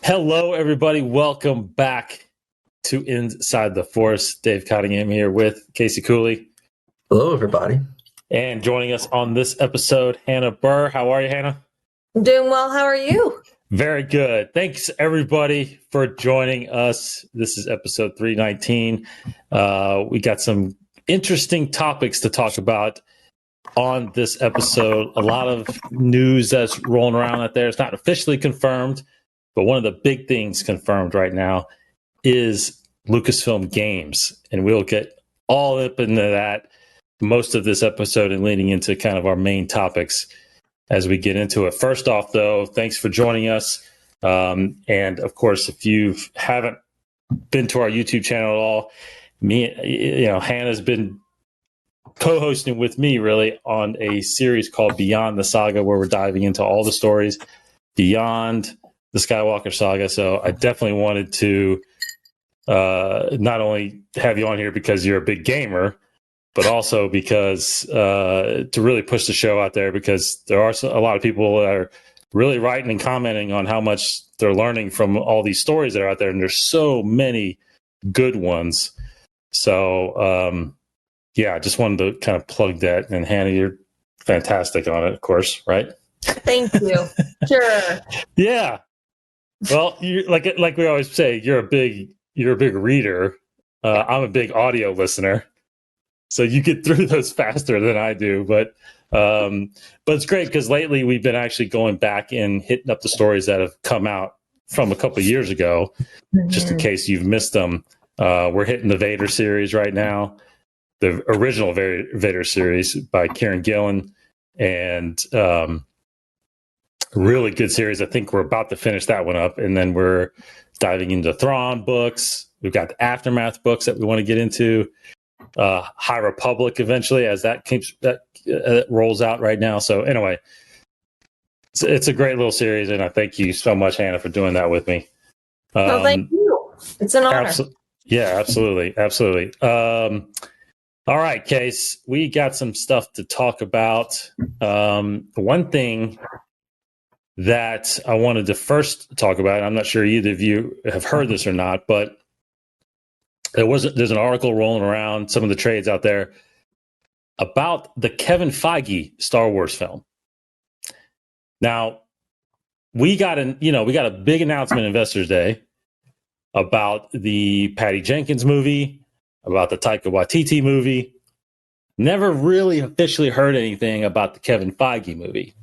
Hello, everybody. Welcome back to Inside the Force. Dave Cottingham here with Casey Cooley. Hello, everybody. And joining us on this episode, Hannah Burr. How are you, Hannah? I'm doing well. How are you? Very good. Thanks, everybody, for joining us. This is episode 319. We got some interesting topics to talk about on this episode. A lot of news that's rolling around out there. It's not officially confirmed, but one of the big things confirmed right now is Lucasfilm Games. And we'll get all up into that most of this episode and leading into kind of our main topics as we get into it. First off, though, thanks for joining us. And of course, if you haven't been to our YouTube channel at all, Hannah's been co-hosting with me really on a series called Beyond the Saga, where we're diving into all the stories beyond the Skywalker saga. So I definitely wanted to not only have you on here because you're a big gamer, but also because to really push the show out there, because there are a lot of people that are really writing and commenting on how much they're learning from all these stories that are out there. And there's so many good ones. So, I just wanted to kind of plug that. And Hannah, you're fantastic on it, of course, right? Thank you. Sure. Yeah. Well, you like we always say, you're a big reader. I'm a big audio listener, so you get through those faster than I do. But it's great because lately we've been actually going back and hitting up the stories that have come out from a couple of years ago, just in case you've missed them. We're hitting the Vader series right now, the original Vader series by Kieran Gillen, and really good series. I think we're about to finish that one up, and then we're diving into Thrawn books. We've got the Aftermath books that we want to get into. High Republic eventually, as that rolls out right now. So anyway, it's a great little series, and I thank you so much, Hannah, for doing that with me. Well, thank you. It's an honor. Absolutely. All right, Case, we got some stuff to talk about. One thing that I wanted to first talk about, I'm not sure either of you have heard this or not, but there's an article rolling around some of the trades out there about the Kevin Feige Star Wars film. Now, we got a big announcement at Investors Day about the Patty Jenkins movie, about the Taika Waititi movie. Never really officially heard anything about the Kevin Feige movie.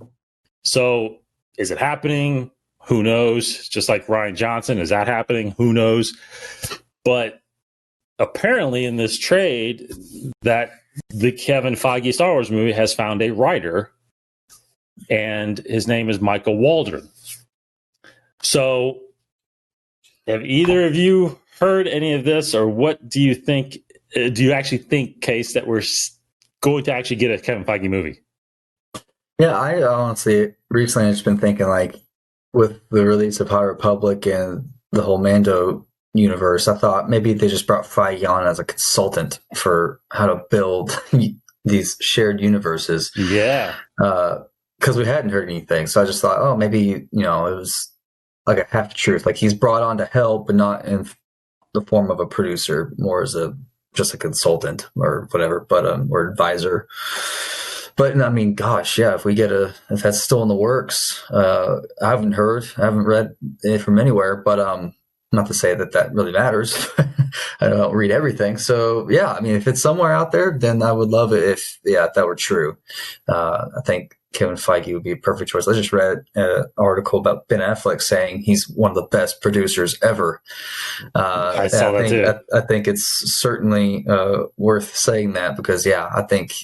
So is it happening? Who knows? Just like Rian Johnson, is that happening? Who knows? But apparently in this trade that the Kevin Feige Star Wars movie has found a writer, and his name is Michael Waldron. So have either of you heard any of this, or what do you think? Do you actually think, Case, that we're going to actually get a Kevin Feige movie? Yeah, I honestly recently I've just been thinking, like, with the release of High Republic and the whole Mando universe, I thought maybe they just brought Feige on as a consultant for how to build these shared universes. Yeah. Because we hadn't heard anything. So I just thought, oh, maybe, it was like a half truth. Like, he's brought on to help, but not in the form of a producer, more as just a consultant or whatever, but or advisor. But I mean, gosh, yeah, if that's still in the works, I haven't read it from anywhere, but not to say that really matters. I don't read everything. So yeah, I mean, if it's somewhere out there, then I would love it if that were true. I think Kevin Feige would be a perfect choice. I just read an article about Ben Affleck saying he's one of the best producers ever. I saw that too. I think it's certainly worth saying that because, I think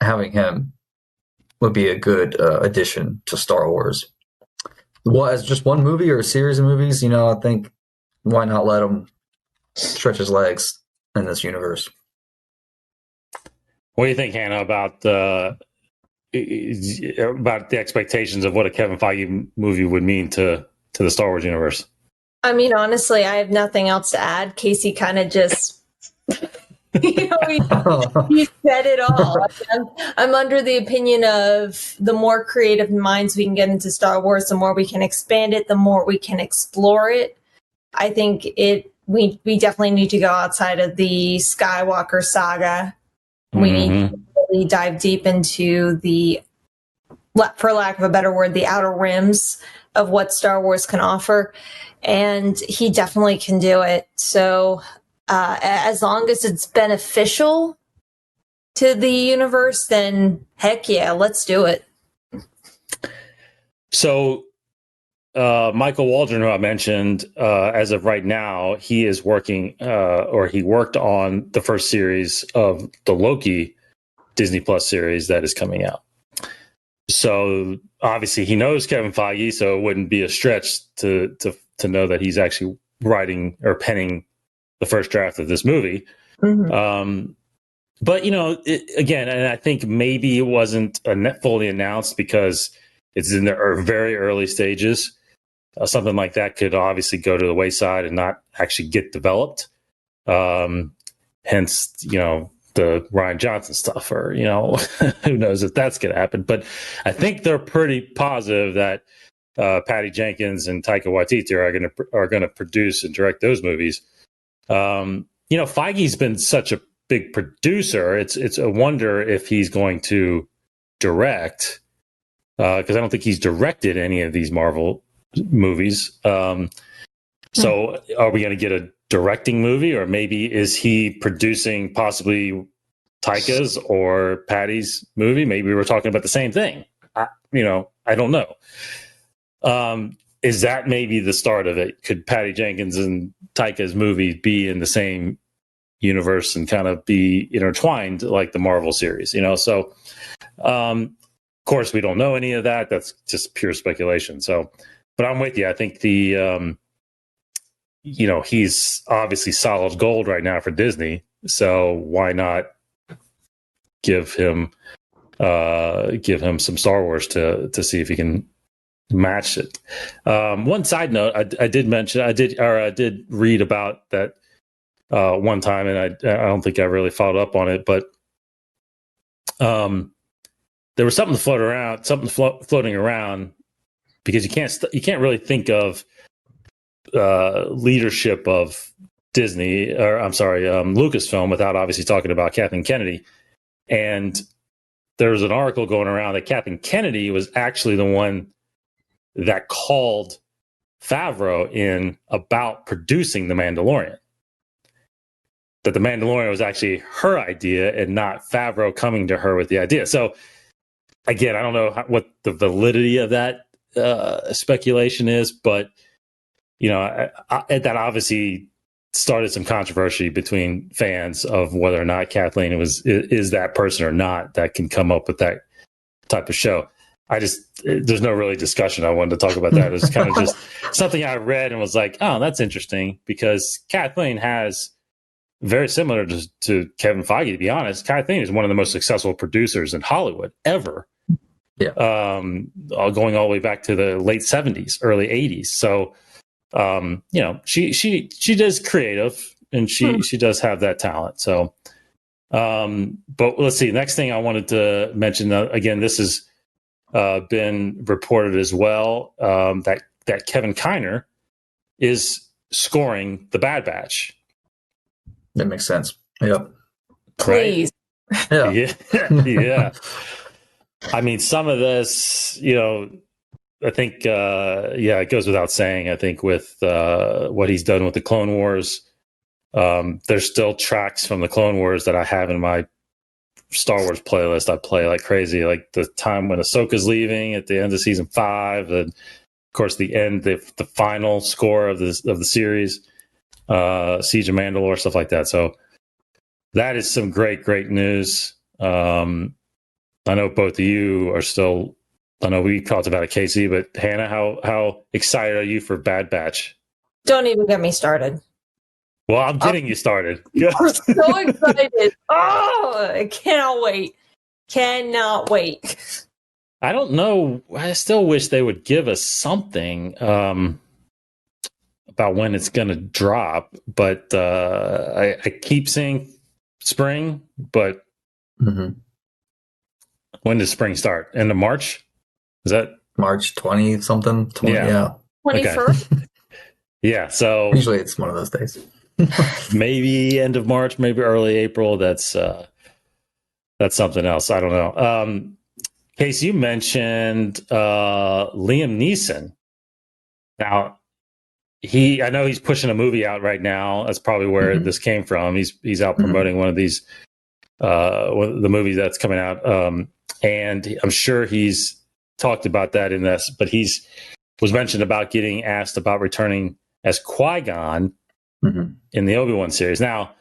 having him would be a good addition to Star Wars. Well, as just one movie or a series of movies, I think why not let him stretch his legs in this universe? What do you think, Hannah, about the expectations of what a Kevin Feige movie would mean to the Star Wars universe? I mean, honestly, I have nothing else to add. Casey kind of just You said it all. I'm under the opinion of the more creative minds we can get into Star Wars, the more we can expand it, the more we can explore it. I think we definitely need to go outside of the Skywalker saga. We need to really dive deep into the, for lack of a better word, the outer rims of what Star Wars can offer. And he definitely can do it. So as long as it's beneficial to the universe, then heck yeah, let's do it. So Michael Waldron, who I mentioned, as of right now, he is working, or he worked on the first series of the Loki Disney Plus series that is coming out. So obviously he knows Kevin Feige, so it wouldn't be a stretch to know that he's actually writing or penning the first draft of this movie. Mm-hmm. But, again, and I think maybe it wasn't fully announced because it's in the very early stages. Something like that could obviously go to the wayside and not actually get developed. Hence, the Rian Johnson stuff, or, who knows if that's going to happen. But I think they're pretty positive that Patty Jenkins and Taika Waititi are going to produce and direct those movies. Feige's been such a big producer. It's a wonder if he's going to direct, because I don't think he's directed any of these Marvel movies. So are we going to get a directing movie, or maybe is he producing possibly Taika's or Patty's movie? Maybe we're talking about the same thing. I don't know. Is that maybe the start of it? Could Patty Jenkins and Taika's movie be in the same universe and kind of be intertwined like the Marvel series? So of course we don't know any of that. That's just pure speculation. So, but I'm with you. I think he's obviously solid gold right now for Disney. So why not give him some Star Wars to see if he can match it. One side note, I did read about that one time, and I don't think I really followed up on it, but there was something floating around, because you can't really think of leadership of Disney, or I'm sorry, Lucasfilm, without obviously talking about Kathleen Kennedy. And there was an article going around that Kathleen Kennedy was actually the one that called Favreau in about producing The Mandalorian. That The Mandalorian was actually her idea and not Favreau coming to her with the idea. So again, I don't know what the validity of that speculation is, but that obviously started some controversy between fans of whether or not Kathleen is that person or not that can come up with that type of show. There's no really discussion. I wanted to talk about that. It's kind of just something I read and was like, oh, that's interesting, because Kathleen has, very similar to Kevin Feige, to be honest, Kathleen is one of the most successful producers in Hollywood ever. Yeah. Going all the way back to the late 70s, early 80s. So, she does creative, and she does have that talent. So, but let's see. Next thing I wanted to mention, again, this has been reported as well, that Kevin Kiner is scoring The Bad Batch. That makes sense. Yep. Please. Yeah. Yeah. I mean, some of this, I think, it goes without saying. I think with what he's done with the Clone Wars, there's still tracks from the Clone Wars that I have in my Star Wars playlist. I play like crazy, like the time when Ahsoka's leaving at the end of season 5, and of course the final score of the series, Siege of Mandalore, stuff like that. So that is some great news. I know both of you are still. I know we talked about it, Casey, but Hannah, how excited are you for Bad Batch? Don't even get me started. Well, I'm getting you started. I'm so excited. Oh, I cannot wait. Cannot wait. I don't know. I still wish they would give us something about when it's going to drop, but I keep seeing spring, but when does spring start? End of March? Is that March 20 something? 20, yeah. 21st? Okay. Yeah, so usually it's one of those days. maybe end of March, maybe early April. That's something else. I don't know. Case, you mentioned Liam Neeson. Now, I know he's pushing a movie out right now. That's probably where this came from. He's out promoting one of these one of the movies that's coming out, and I'm sure he's talked about that in this. But was mentioned about getting asked about returning as Qui-Gon in the Obi-Wan series. Now,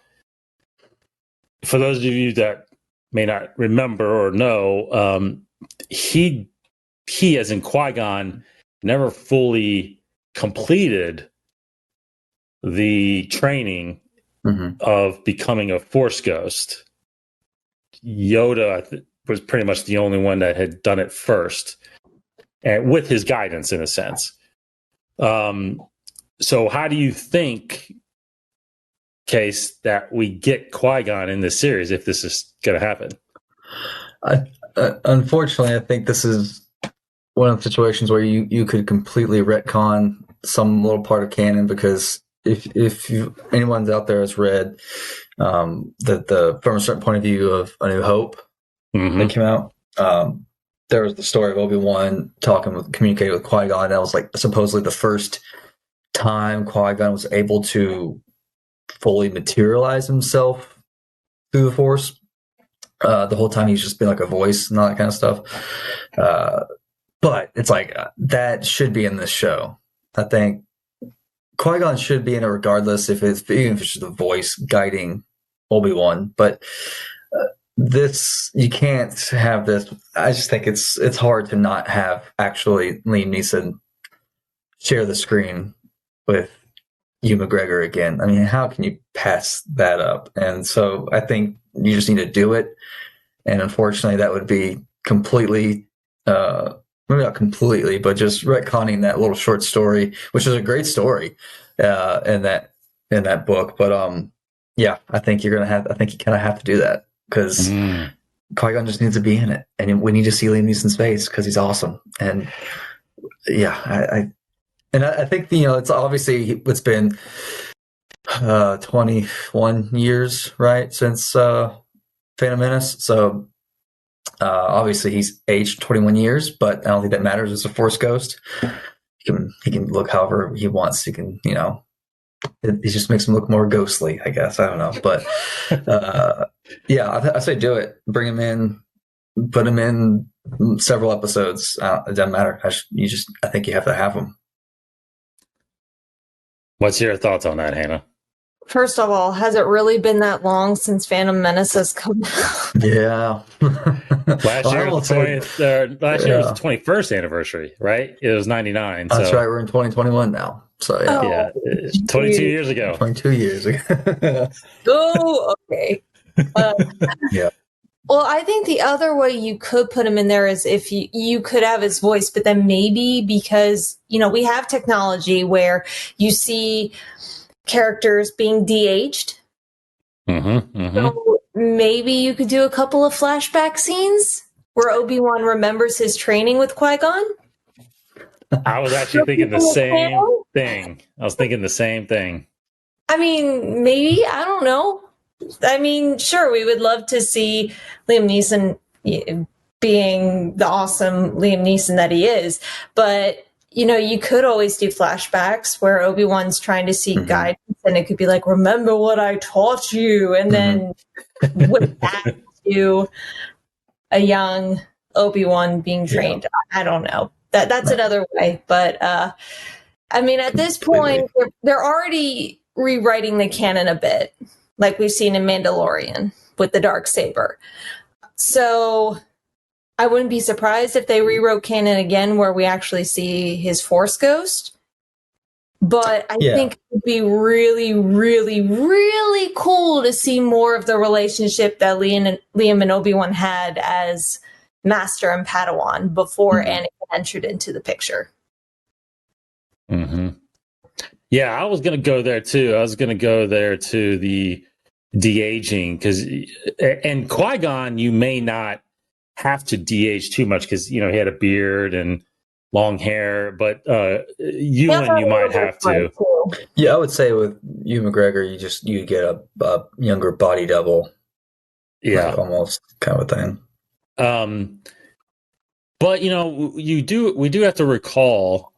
for those of you that may not remember or know, he as in Qui-Gon never fully completed the training of becoming a Force ghost. Yoda was pretty much the only one that had done it first, and with his guidance in a sense. So how do you think, Case, that we get Qui-Gon in this series if this is going to happen? Unfortunately, I think this is one of the situations where you could completely retcon some little part of canon, because if anyone's out there has read the from a certain point of view of A New Hope that came out, there was the story of Obi-Wan communicating with Qui-Gon. That was like supposedly the first time Qui-Gon was able to fully materialize himself through the Force. The whole time he's just been like a voice and all that kind of stuff. But it's like that should be in this show. I think Qui-Gon should be in it regardless, even if it's just a voice guiding Obi-Wan. But this, you can't have this. I just think it's hard to not have actually Liam Neeson share the screen with Hugh McGregor again. I mean, how can you pass that up? And so I think you just need to do it. And unfortunately, that would be completely, maybe not completely, but just retconning that little short story, which is a great story in that book. But yeah, I think you kind of have to do that, because Qui-Gon just needs to be in it, and we need to see Liam Neeson's face because he's awesome. And yeah, I think it's obviously it's been 21 years, right, since Phantom Menace. So obviously he's aged 21 years, but I don't think that matters as a Force ghost. He can look however he wants. He can, it just makes him look more ghostly, I guess. I don't know, but yeah, I say do it. Bring him in, put him in several episodes. It doesn't matter. I think you have to have him. What's your thoughts on that, Hannah? First of all, has it really been that long since Phantom Menace has come out? Yeah. Last year was the 21st anniversary, right? It was 99. That's right. We're in 2021 now. So yeah, 22 years ago. 22 years ago. Oh, okay. Yeah. Well, I think the other way you could put him in there is if you could have his voice, but then maybe because, we have technology where you see characters being de-aged. So maybe you could do a couple of flashback scenes where Obi-Wan remembers his training with Qui-Gon. I was actually thinking the same thing. I mean, maybe, I don't know. I mean, sure, we would love to see Liam Neeson being the awesome Liam Neeson that he is. But, you could always do flashbacks where Obi-Wan's trying to seek guidance, and it could be like, remember what I taught you. And then with that, to a young Obi-Wan being trained. Yeah. I don't know. That's another way. But, I mean, at this point, they're already rewriting the canon a bit, like we've seen in Mandalorian with the Darksaber. So I wouldn't be surprised if they rewrote canon again where we actually see his Force ghost. But I think it would be really, really, really cool to see more of the relationship that Liam and Obi-Wan had as Master and Padawan before Anakin entered into the picture. Yeah, I was going to go there too. I was going to go there to the de-aging, because and Qui-Gon, you may not have to de-age too much because he had a beard and long hair, but Ewan, you might have to. Yeah, I would say with Ewan McGregor, you get a younger body double, Yeah, like almost kind of a thing. But we do have to recall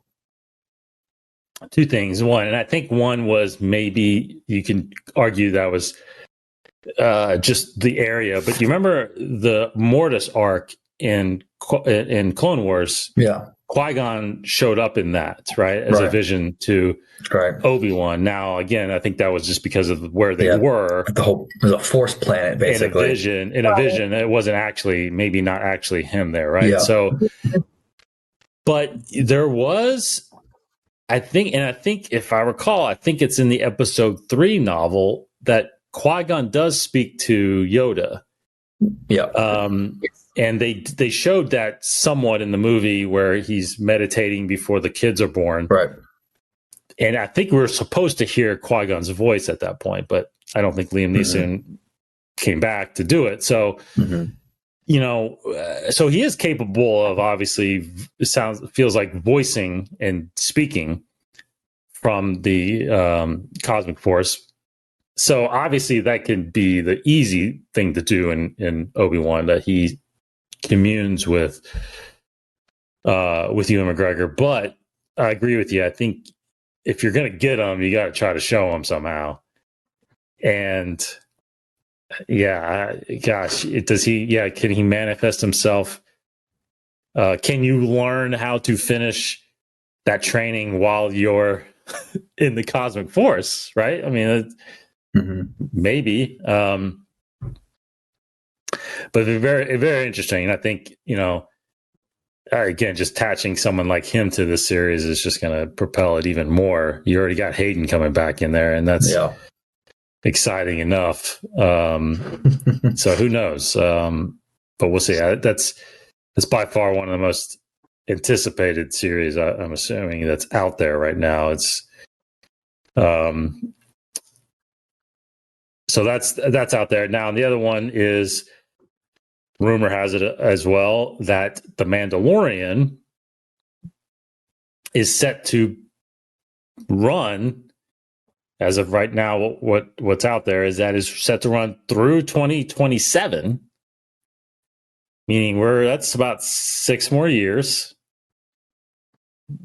two things. One, and I think one was, maybe you can argue that was just the area, but you remember the Mortis arc in Clone Wars? Yeah, Qui-Gon showed up in that, right, as a vision to Obi-Wan. Now, again, I think that was just because of where they were. It was a force planet, basically. In a vision, it wasn't actually, maybe not actually him there, right? Yeah. So, but there was, I think if I recall, I think it's in the Episode 3 novel that Qui-Gon does speak to Yoda. Yeah. And they showed that somewhat in the movie where he's meditating before the kids are born. Right. And I think we were supposed to hear Qui-Gon's voice at that point, but I don't think Liam Neeson came back to do it. So, so he is capable of, obviously, feels like voicing and speaking from the cosmic force. So obviously that can be the easy thing to do in Obi-Wan, that he communes with Ewan McGregor. But I agree with you. I think if you're going to get him, you got to try to show him somehow. And gosh, can he manifest himself? Can you learn how to finish that training while you're in the cosmic force? Right? I mean, maybe. But very, very interesting. And I think, again, just attaching someone like him to this series is just going to propel it even more. You already got Hayden coming back in there, and that's exciting enough. So who knows? But we'll see. That's by far one of the most anticipated series, I'm assuming, that's out there right now. It's so that's out there now. And the other one is, rumor has it as well, that The Mandalorian is set to run, as of right now, what's out there is that is set to run through 2027, meaning that's about 6 more years.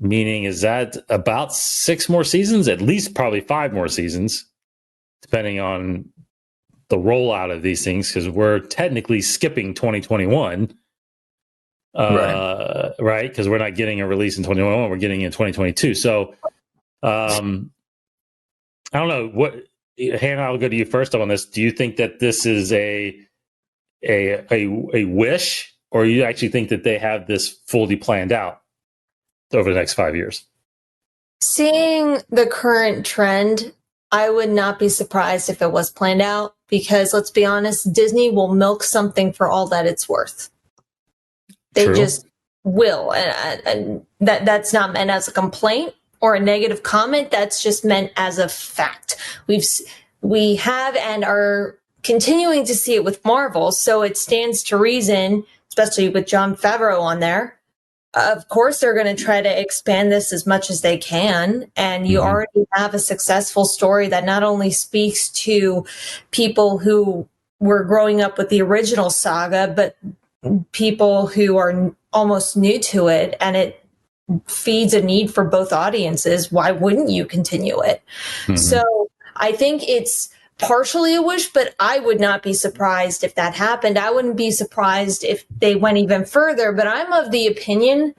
Meaning, is that about 6 more seasons? At least probably 5 more seasons, depending on the rollout of these things, because we're technically skipping 2021, right? Because we're not getting a release in 2021, we're getting in 2022. So, I don't know what. Hannah, I'll go to you first on this. Do you think that this is a wish, or you actually think that they have this fully planned out over the next 5 years? Seeing the current trend, I would not be surprised if it was planned out, because let's be honest, Disney will milk something for all that it's worth. They just will. And that's not meant as a complaint or a negative comment. That's just meant as a fact. We have and are continuing to see it with Marvel. So it stands to reason, especially with Jon Favreau on there. Of course, they're going to try to expand this as much as they can. And you already have a successful story that not only speaks to people who were growing up with the original saga, but people who are almost new to it. And it feeds a need for both audiences. Why wouldn't you continue it? So I think it's partially a wish, but I would not be surprised if that happened. I wouldn't be surprised if they went even further, but I'm of the opinion,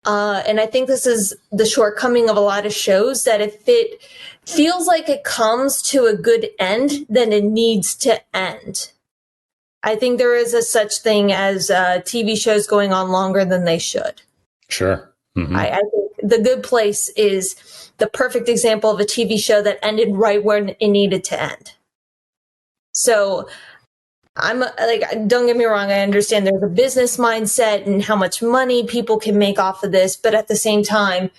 and I think this is the shortcoming of a lot of shows, that if it feels like it comes to a good end, then it needs to end. I think there is a such thing as TV shows going on longer than they should. Sure. I think The Good Place is the perfect example of a TV show that ended right where it needed to end. So I'm like, don't get me wrong, I understand there's a business mindset and how much money people can make off of this, but at the same time,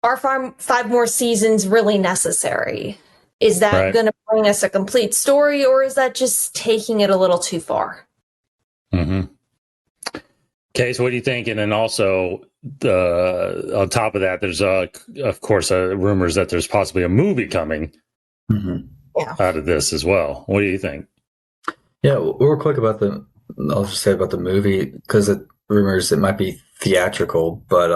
are 5 more seasons really necessary? Is that Right. going to bring us a complete story, or is that just taking it a little too far? Mm-hmm. Okay, so what do you think? And then also, on top of that, there's of course rumors that there's possibly a movie coming out of this as well. What do you think? Yeah, real quick about I'll just say about the movie, because it rumors it might be theatrical, but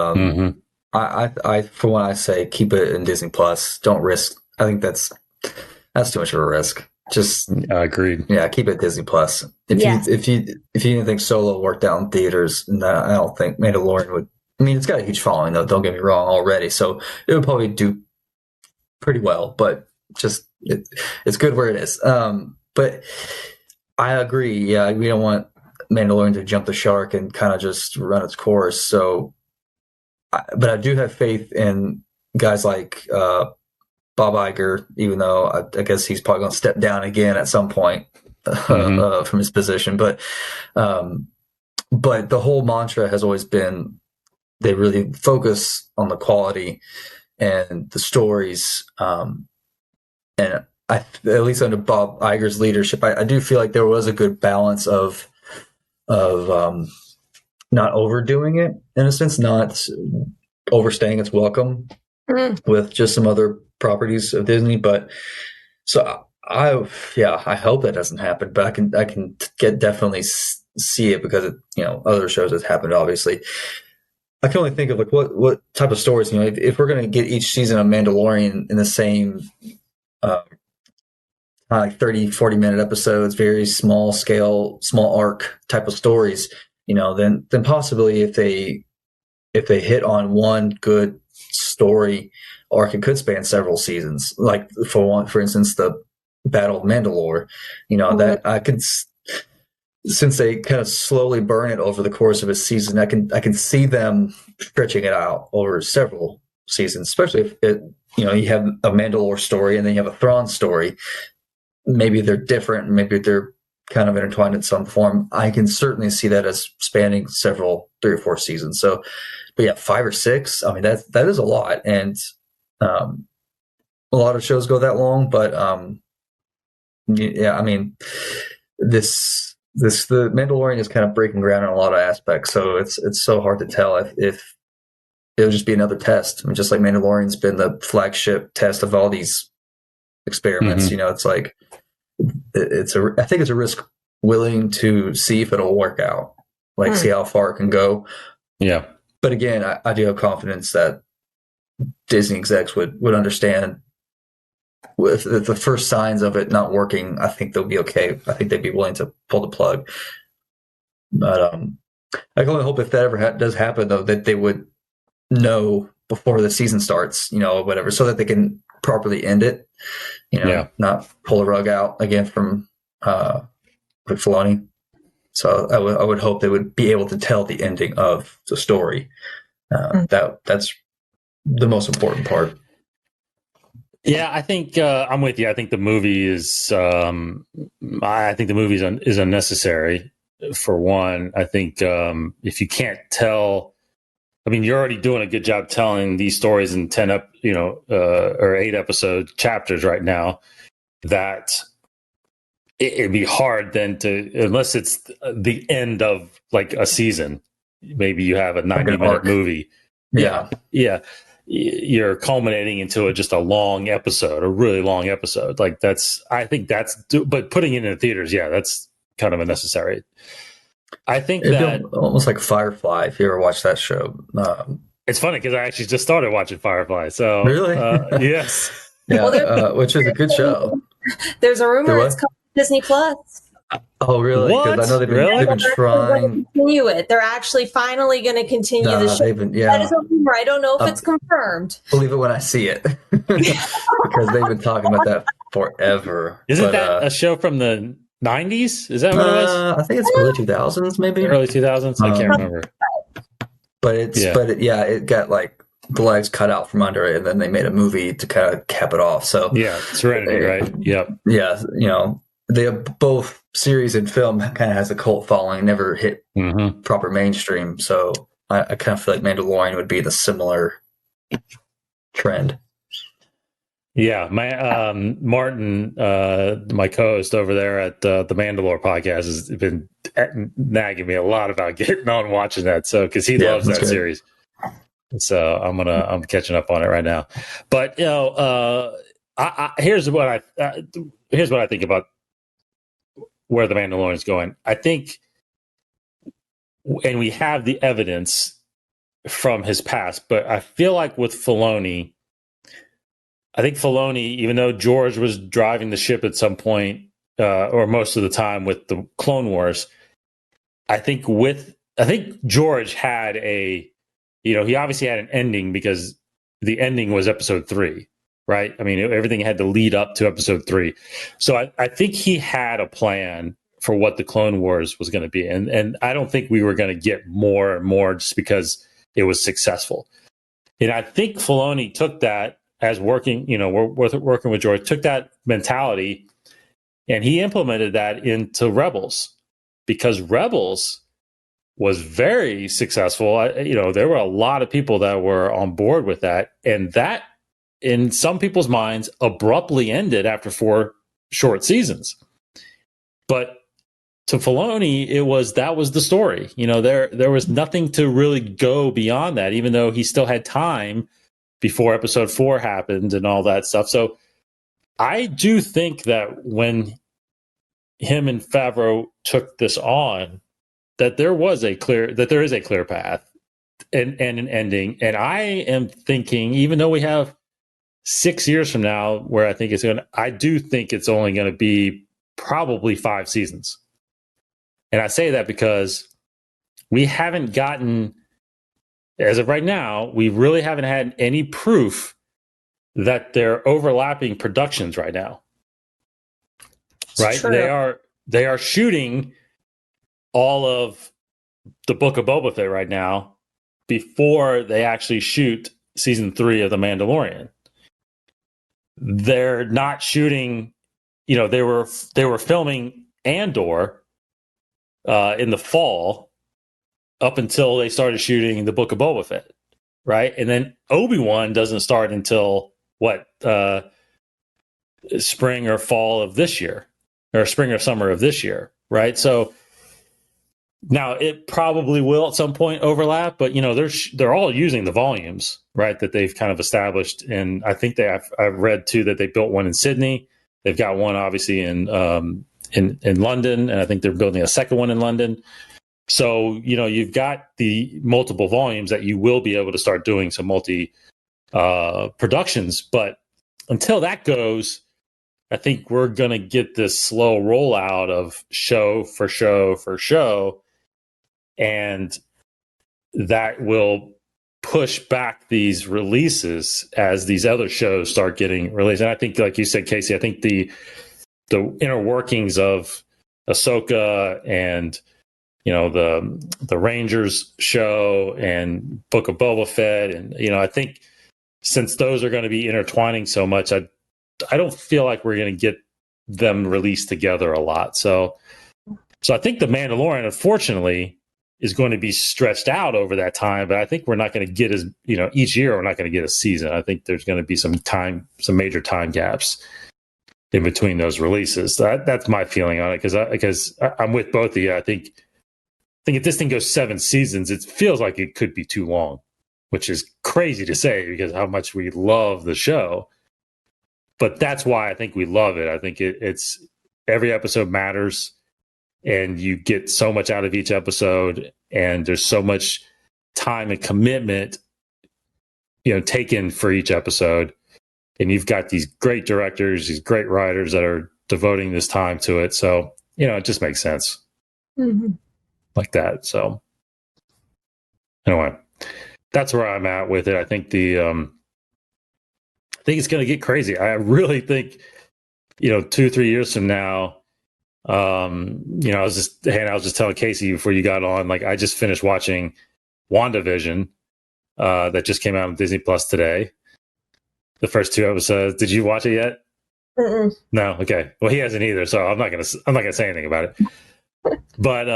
I for one, I say keep it in Disney Plus. Don't risk. I think that's too much of a risk. Just agreed. Yeah, keep it Disney Plus. If you didn't think Solo worked out in theaters, I don't think Mandalorian would. I mean, it's got a huge following, though. Don't get me wrong, already, so it would probably do pretty well. But just it's good where it is. But I agree. Yeah, we don't want Mandalorian to jump the shark and kind of just run its course. So, but I do have faith in guys like Bob Iger, even though I guess he's probably going to step down again at some point from his position. But the whole mantra has always been they really focus on the quality and the stories. And at least under Bob Iger's leadership, I do feel like there was a good balance of not overdoing it, in a sense, not overstaying its welcome with just some other properties of Disney. But so I hope that doesn't happen, but I can definitely see it because other shows has happened, obviously. I can only think of like what type of stories, if we're going to get each season of Mandalorian in the same like 30, 40-minute episodes, very small scale, small arc type of stories, then possibly if they hit on one good story arc, it could span several seasons. Like for instance, the Battle of Mandalore, that I could, since they kind of slowly burn it over the course of a season, I can see them stretching it out over several seasons, especially if you have a Mandalore story and then you have a Thrawn story. Maybe they're different, maybe they're kind of intertwined in some form. I can certainly see that as spanning 3 or 4 seasons. So, but yeah, 5 or 6. I mean, that is a lot, and a lot of shows go that long. But yeah, I mean, the Mandalorian is kind of breaking ground in a lot of aspects. So it's so hard to tell if it'll just be another test. I mean, just like Mandalorian's been the flagship test of all these experiments. It's like I think it's a risk willing to see if it'll work out, like see how far it can go. Yeah. But again, I do have confidence that Disney execs would understand if the first signs of it not working. I think they'll be okay. I think they'd be willing to pull the plug. But I can only hope if that ever does happen, though, that they would know before the season starts, whatever, so that they can properly end it. Not pull the rug out again from Filoni. So I would hope they would be able to tell the ending of the story. That's the most important part. Yeah, I think I'm with you. I think the movie is. I think the movie is unnecessary. For one, I think if you can't tell, I mean, you're already doing a good job telling these stories in 10 or 8 episode chapters right now. That it'd be hard then unless it's the end of like a season. Maybe you have a 90-minute movie. Yeah. You're culminating into just a long episode, a really long episode. Like but putting it in the theaters, that's kind of unnecessary. I think that almost like Firefly. If you ever watch that show, it's funny because I actually just started watching Firefly. So really, yes, which is a good show. There's a rumor it's coming to Disney Plus. Oh, really? What? I know they've been trying to continue it. They're actually finally going to continue the show. That is a rumor. I don't know if it's confirmed. Believe it when I see it, because they've been talking about that forever. Isn't that a show from the 90s? Is that what it was? I think it's early 2000s, maybe early 2000s. I can't remember. But it got like the legs cut out from under it, and then they made a movie to kind of cap it off. So Serenity, right? Yep. Yeah, they have both series and film kind of has a cult following, never hit proper mainstream. So I kind of feel like Mandalorian would be the similar trend. Yeah, my Martin, my co-host over there at the Mandalore podcast, has been nagging me a lot about getting on watching that. So because he loves that series, so I'm catching up on it right now. But here's what I think about where the Mandalorian is going. I think, and we have the evidence from his past, but I feel like with Filoni. I think Filoni, even though George was driving the ship at some point, or most of the time with the Clone Wars, I think George had he obviously had an ending because the ending was episode 3, right? I mean, everything had to lead up to episode 3. So I think he had a plan for what the Clone Wars was going to be. And I don't think we were going to get more and more just because it was successful. And I think Filoni took that as working with George, took that mentality and he implemented that into Rebels, because Rebels was very successful. There were a lot of people that were on board with that, and that, in some people's minds, abruptly ended after 4 short seasons. But to Filoni, that was the story. There was nothing to really go beyond that, even though he still had time before episode 4 happened and all that stuff. So I do think that when him and Favreau took this on, that there is a clear path and an ending. And I am thinking, even though we have 6 years from now where I think I do think it's only going to be probably 5 seasons. And I say that because we haven't gotten, as of right now, we really haven't had any proof that they're overlapping productions right now. Right? They are shooting all of the Book of Boba Fett right now before they actually shoot season 3 of The Mandalorian. They're not shooting, they were filming Andor in the fall up until they started shooting the Book of Boba Fett, right? And then Obi-Wan doesn't start until spring or fall of this year, or spring or summer of this year, right? So now it probably will at some point overlap, but they're all using the volumes, right, that they've kind of established. And I think I've read too that they built one in Sydney. They've got one obviously in London, and I think they're building a second one in London. So, you've got the multiple volumes that you will be able to start doing some multi productions. But until that goes, I think we're going to get this slow rollout of show for show for show. And that will push back these releases as these other shows start getting released. And I think, like you said, Casey, I think the inner workings of Ahsoka and the Rangers show and Book of Boba Fett, and I think since those are going to be intertwining so much, I don't feel like we're going to get them released together a lot. So I think The Mandalorian, unfortunately, is going to be stretched out over that time. But I think we're not going to get each year we're not going to get a season. I think there's going to be some major time gaps in between those releases. That's my feeling on it, because I'm with both of you. I think if this thing goes 7 seasons, it feels like it could be too long, which is crazy to say because how much we love the show. But that's why I think we love it. I think it's every episode matters, and you get so much out of each episode, and there's so much time and commitment, taken for each episode. And you've got these great directors, these great writers that are devoting this time to it. So, it just makes sense. Mm-hmm. Like that. So anyway, that's where I'm at with it. I think I think it's going to get crazy. I really think, 2-3 years from now, I was just telling Casey before you got on, like, I just finished watching WandaVision, that just came out on Disney Plus today. The first 2 episodes. Did you watch it yet? Mm-mm. No. Okay. Well, he hasn't either, so I'm not gonna say anything about it. But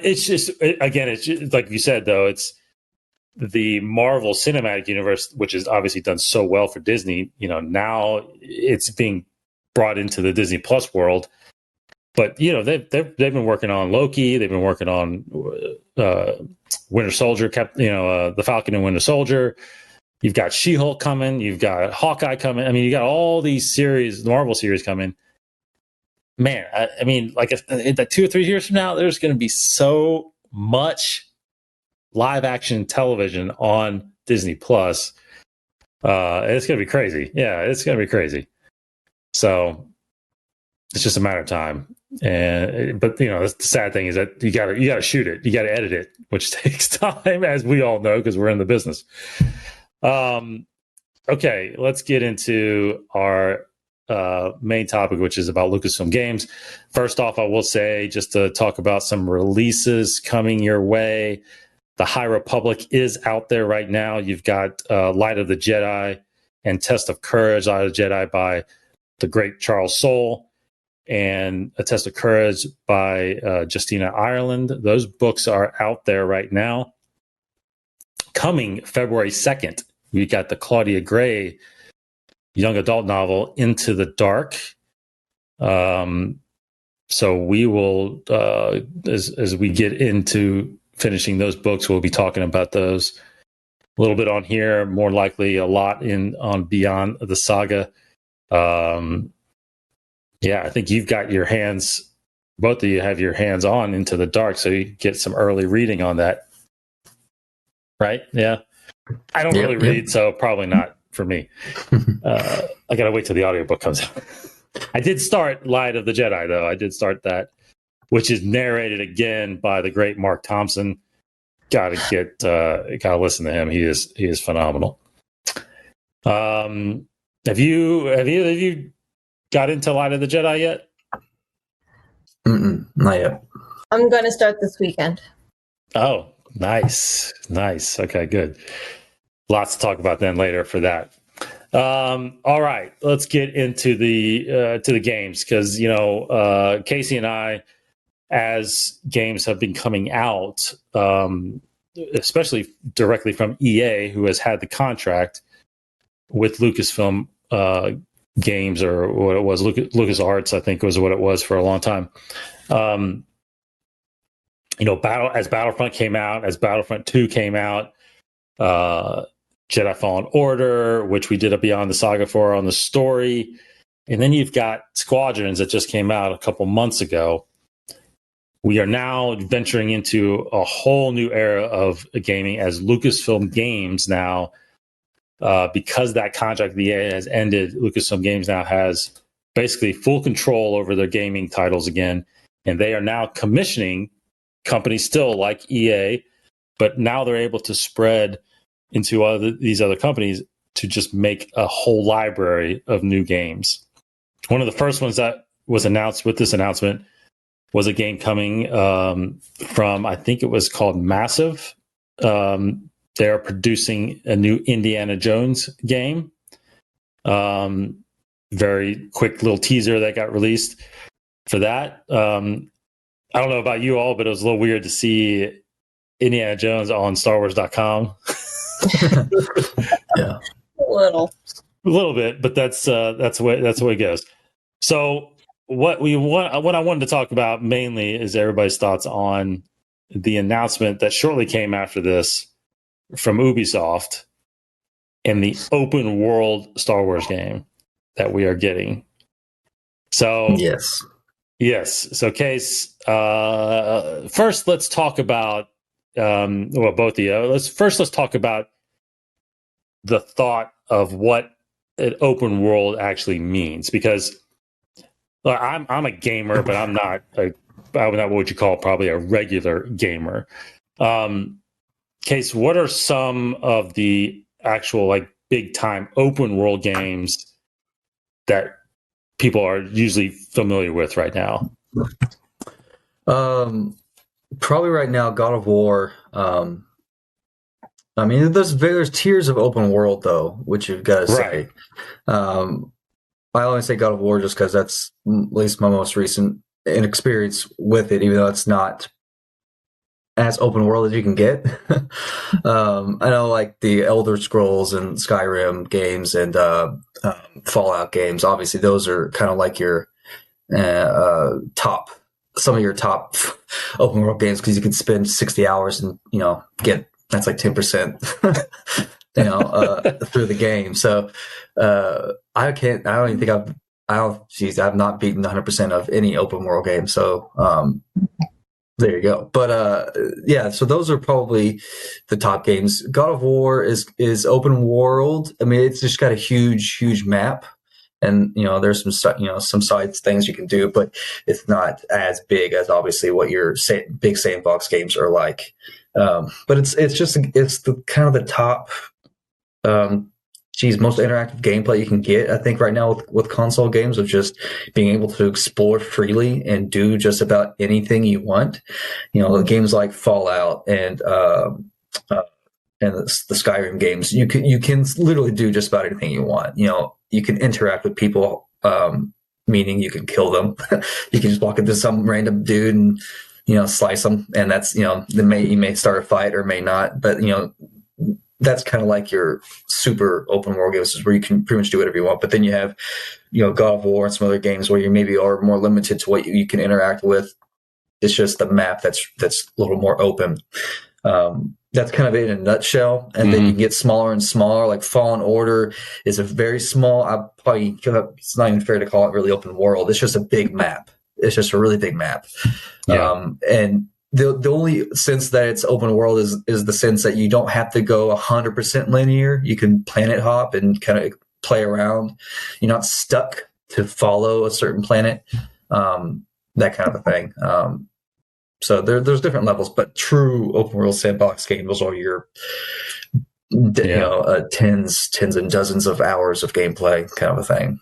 it's just, again, it's just, like you said, though, it's the Marvel Cinematic Universe, which is obviously done so well for Disney, now it's being brought into the Disney Plus world. But they've been working on Loki. They've been working on Winter Soldier. The Falcon and Winter Soldier. You've got She-Hulk coming. You've got Hawkeye coming. I mean, you got all these series, the Marvel series coming. Man, I mean, like if 2 or 3 years from now, there's going to be so much live action television on Disney Plus. It's going to be crazy. Yeah, it's going to be crazy. So it's just a matter of time. But the sad thing is that you gotta shoot it, you gotta edit it, which takes time, as we all know, because we're in the business. Okay, let's get into our main topic, which is about Lucasfilm Games. First off, I will say, just to talk about some releases coming your way. The High Republic is out there right now. You've got Light of the Jedi and Test of Courage. Light of the Jedi by the great Charles Soule, and A Test of Courage by Justina Ireland. Those books are out there right now. Coming February 2nd, we got the Claudia Gray young adult novel, Into the Dark. So we will, as we get into finishing those books, we'll be talking about those a little bit on here, more likely a lot on Beyond the Saga. Yeah, I think you've got your hands, both of you have your hands on Into the Dark, so you get some early reading on that. Right? Yeah. I don't really read, so probably not for me. I got to wait till the audiobook comes out. I did start Light of the Jedi, though. I did start that, which is narrated again by the great Mark Thompson. Gotta listen to him. He is phenomenal. Have you got into Light of the Jedi yet? Not yet. I'm going to start this weekend. Oh, nice. Okay, good. Lots to talk about then later for that. All right, let's get into the games, because Casey and I, as games have been coming out, especially directly from EA, who has had the contract with Lucasfilm Games, or what it was, LucasArts, I think was what it was for a long time. As Battlefront came out, as Battlefront 2 came out, Jedi Fallen Order, which we did a Beyond the Saga for on the story, and then you've got Squadrons that just came out a couple months ago. We are now venturing into a whole new era of gaming as Lucasfilm Games now. Because that contract with EA has ended, Lucasfilm Games now has basically full control over their gaming titles again, and they are now commissioning companies still like EA, but now they're able to spread into these other companies to just make a whole library of new games. One of the first ones that was announced with this announcement was a game coming from, I think it was called Massive. They're producing a new Indiana Jones game. Very quick little teaser that got released for that. I don't know about you all, but it was a little weird to see Indiana Jones on StarWars.com. Yeah, A little bit, but that's the way it goes. So what I wanted to talk about mainly is everybody's thoughts on the announcement that shortly came after this from Ubisoft and the open world Star Wars game that we are getting. So yes. So Case, first let's talk about both of you. Let's talk about the thought of what an open world actually means, because I'm a gamer, but I'm not what you call probably a regular gamer. Case, what are some of the actual big time open world games that people are usually familiar with right now? Probably right now, God of War. I mean, there's tiers of open world though, which you've got to say. I only say God of War just because that's at least my most recent experience with it, even though it's not as open world as you can get. I know like the Elder Scrolls and Skyrim games and Fallout games. Obviously, those are kind of like your some of your top open world games because you could spend 60 hours and get that's like 10%. Through the game. So I don't even think I've not beaten 100% of any open world game. So there you go. But so those are probably the top games. God of War is open world. I mean, it's just got a huge map, and there's some side things you can do, but it's not as big as obviously what your big sandbox games are like. But it's the kind of the top. Most interactive gameplay you can get, I think, right now with console games, of just being able to explore freely and do just about anything you want. Games like Fallout and the Skyrim games, you can literally do just about anything you want. You can interact with people, meaning you can kill them. You can just walk into some random dude and slice them, and that's you may start a fight or may not, but that's kind of like your super open world games, where you can pretty much do whatever you want. But then you have, God of War and some other games where you maybe are more limited to what you can interact with. It's just the map that's a little more open. That's kind of it in a nutshell. And then you can get smaller and smaller. Like Fallen Order is a very small. It's not even fair to call it really open world. It's just a big map. It's just a really big map. Yeah. And the only sense that it's open world is the sense that you don't have to go 100% linear. You can planet hop and kind of play around. You're not stuck to follow a certain planet, that kind of a thing. So there's different levels, but true open world sandbox games are your tens and dozens of hours of gameplay kind of a thing.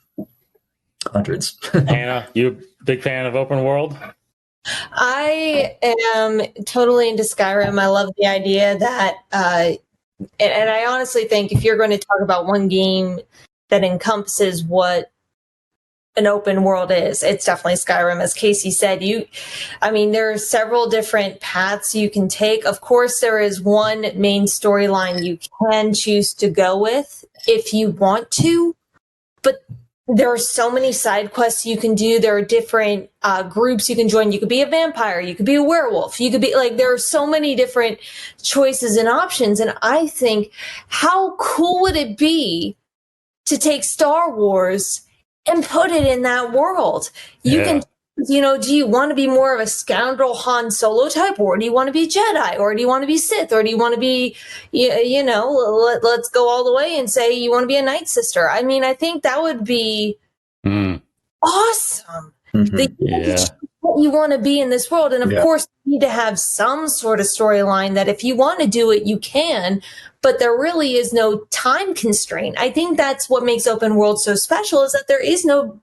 Hundreds. Hannah, you a big fan of open world? I am totally into Skyrim. I love the idea that, and I honestly think if you're going to talk about one game that encompasses what an open world is, it's definitely Skyrim. As Casey said, there are several different paths you can take. Of course, there is one main storyline you can choose to go with if you want to, but there are so many side quests you can do. There are different groups you can join. You could be a vampire. You could be a werewolf. You could be there are so many different choices and options. And I think, how cool would it be to take Star Wars and put it in that world? You can, do you want to be more of a scoundrel Han Solo type, or do you want to be Jedi, or do you want to be Sith, or do you want to be, let's go all the way and say you want to be a Night Sister. I mean, I think that would be awesome. What you want to be in this world. And of course, you need to have some sort of storyline that if you want to do it, you can, but there really is no time constraint. I think that's what makes open world so special, is that there is no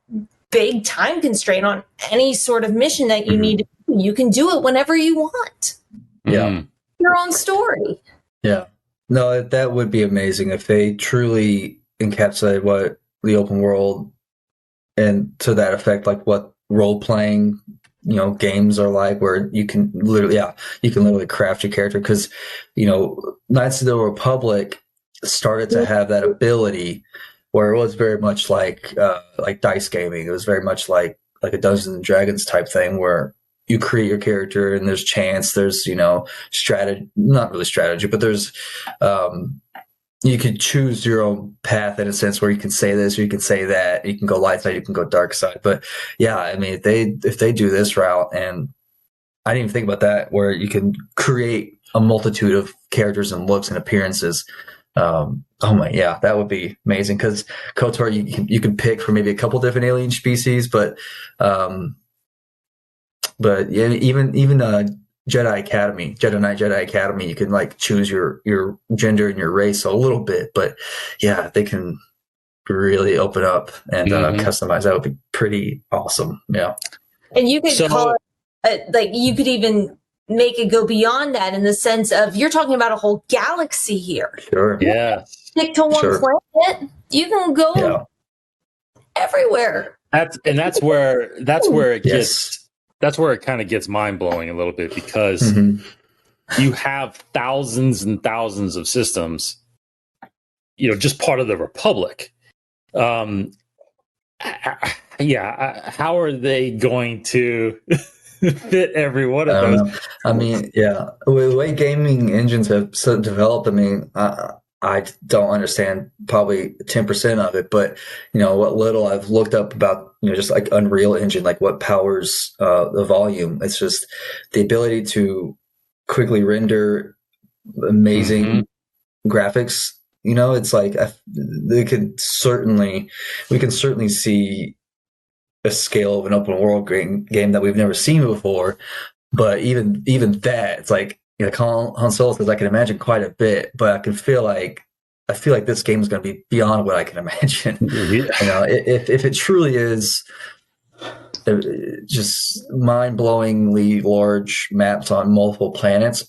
big time constraint on any sort of mission that you need to do. You can do it whenever you want. Yeah. Your own story. Yeah. No, that would be amazing if they truly encapsulate what the open world, and to that effect, like what role-playing, games are like, where you can literally craft your character. Because, Knights of the Republic started to have that ability, where it was very much like dice gaming. It was very much like a Dungeons and Dragons type thing, where you create your character and there's chance, there's strategy, not really strategy, but there's you could choose your own path in a sense, where you can say this or you can say that. You can go light side, you can go dark side. But yeah, I mean, if they do this route, and I didn't even think about that, where you can create a multitude of characters and looks and appearances. That would be amazing, because KOTOR, you can pick from maybe a couple different alien species, but yeah, even Jedi Knight Jedi Academy, you can choose your gender and your race a little bit, but yeah, they can really open up and customize. That would be pretty awesome. Yeah, and you could call it you could even make it go beyond that, in the sense of, you're talking about a whole galaxy here. Sure. Yeah. Stick to one planet. You can go everywhere. That's where it gets. That's where it kind of gets mind blowing a little bit, because you have thousands and thousands of systems, just part of the Republic. How are they going to fit every one of those? I mean, the way gaming engines have developed, I mean, I don't understand probably 10% of it, but what little I've looked up about, just like Unreal Engine, like what powers the volume. It's just the ability to quickly render amazing graphics. It's like we can certainly see a scale of an open world game that we've never seen before. But even that, it's like, Han Solo says I can imagine quite a bit, but I feel like this game is going to be beyond what I can imagine. Yeah. If it truly is just mind-blowingly large maps on multiple planets,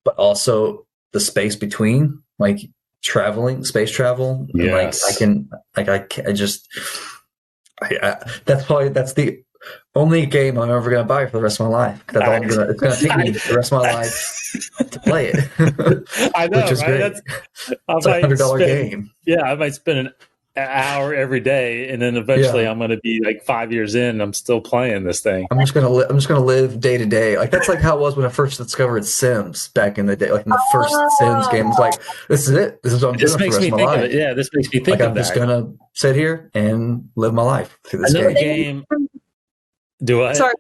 but also the space between, like space travel. Yes. That's the only game I'm ever going to buy for the rest of my life. That's all it's going to take me the rest of my life to play it. I know, which is right? great. It's a $100 game. Yeah, I might spend an hour every day, and then eventually I'm going to be like 5 years in, and I'm still playing this thing. I'm just going to live day to day. Like that's like how it was when I first discovered Sims back in the day. Like in the first Sims game, it's like this is it. This is what I'm doing for the rest of my life. Yeah, this makes me think I'm just going to sit here and live my life through this game. Do I? Sorry.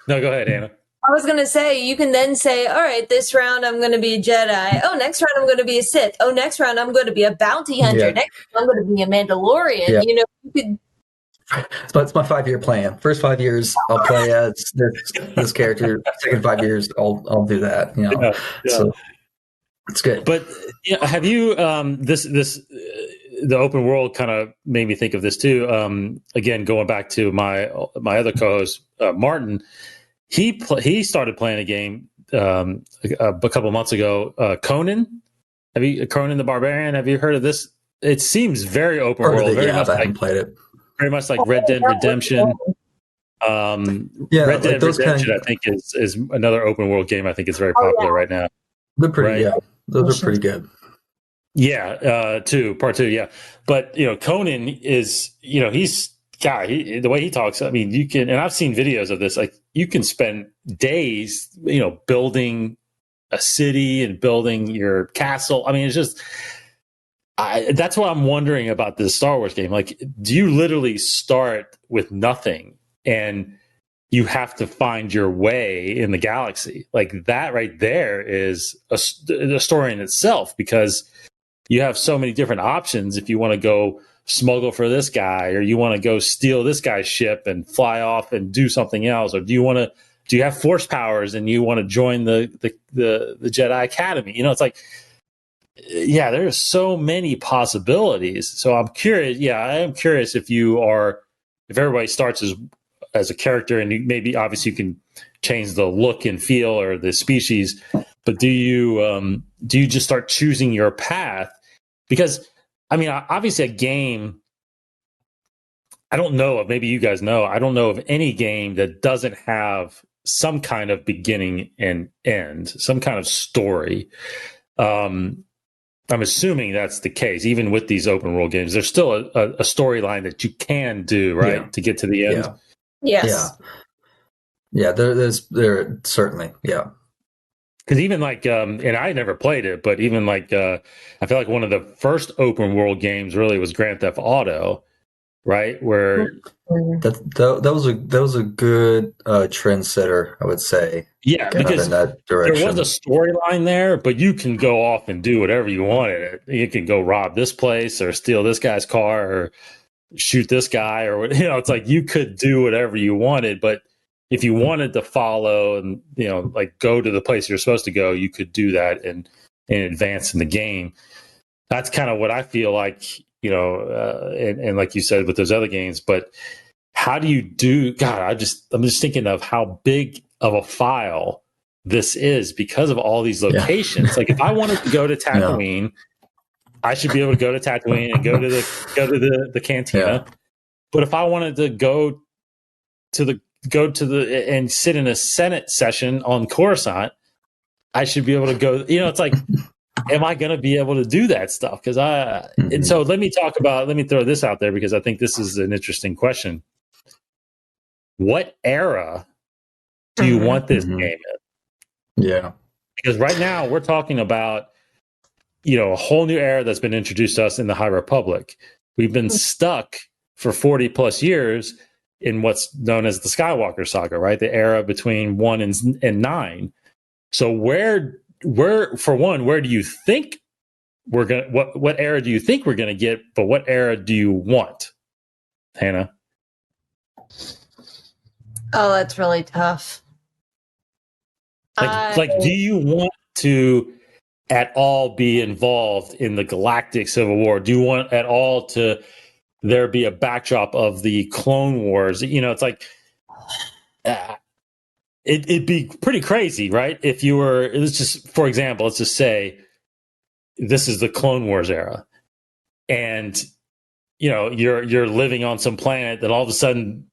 No, go ahead, Anna. I was going to say, you can then say, all right, this round I'm going to be a Jedi. Oh, next round I'm going to be a Sith. Oh, next round I'm going to be a bounty hunter. Yeah. Next round I'm going to be a Mandalorian. Yeah. You could. It's my 5-year plan. First 5 years, I'll play as this character. Second 5 years, I'll do that. Yeah. So it's good. But have you the open world kind of made me think of this too. Again, going back to my other co-host Martin, he started playing a game a couple months ago. Conan, Conan the Barbarian? Have you heard of this? It seems very open world. I haven't played it. Very much like Red Dead Redemption. Red Dead Redemption, I think, is another open world game. I think it's very popular right now. They're pretty. Right? Yeah, those are pretty good. Yeah, part two. Yeah, but Conan is he's the way he talks. I mean, you can, and I've seen videos of this. Like you can spend days, building a city and building your castle. I mean, it's just. That's what I'm wondering about this Star Wars game. Like, do you literally start with nothing and you have to find your way in the galaxy? Like that right there is a story in itself, because you have so many different options. If you want to go smuggle for this guy, or you want to go steal this guy's ship and fly off and do something else, or do you have force powers and you want to join the Jedi Academy? It's like, yeah, there's so many possibilities. So I'm curious. Yeah, I am curious if everybody starts as a character, and maybe obviously you can change the look and feel or the species, but do you just start choosing your path? Because I mean, obviously a game, I don't know if, maybe you guys know, I don't know of any game that doesn't have some kind of beginning and end, some kind of story. I'm assuming that's the case. Even with these open world games, there's still a storyline that you can do, right, to get to the end. Yeah. Yes. Yeah. There certainly. Yeah. Because even like, and I never played it, but even like, I feel like one of the first open world games really was Grand Theft Auto, right? Where that was a good trendsetter, I would say. Yeah, because in that direction. There was a storyline there, but you can go off and do whatever you wanted. You can go rob this place or steal this guy's car or shoot this guy, or it's like you could do whatever you wanted. But if you wanted to follow and like go to the place you're supposed to go, you could do that and advance in the game. That's kind of what I feel like, and like you said with those other games. But how do you do? God, I'm just thinking of how big of a file this is because of all these locations. Like if I wanted to go to Tatooine, I should be able to go to Tatooine and go to the cantina. Yeah. But if I wanted to go to the and sit in a Senate session on Coruscant, I should be able to go. It's like, am I going to be able to do that stuff? Because and so let me throw this out there because I think this is an interesting question. What era do you want this game in? Yeah. Because right now we're talking about, a whole new era that's been introduced to us in the High Republic. We've been stuck for 40 plus years in what's known as the Skywalker saga, right? The era between 1 and 9. So where do you think we're going to, what era do you think we're going to get, but what era do you want? Hannah? Oh, that's really tough. Like, do you want to at all be involved in the Galactic Civil War? Do you want at all to there be a backdrop of the Clone Wars? It's like it'd be pretty crazy, right? If you were, let's just say this is the Clone Wars era, and you're living on some planet that all of a sudden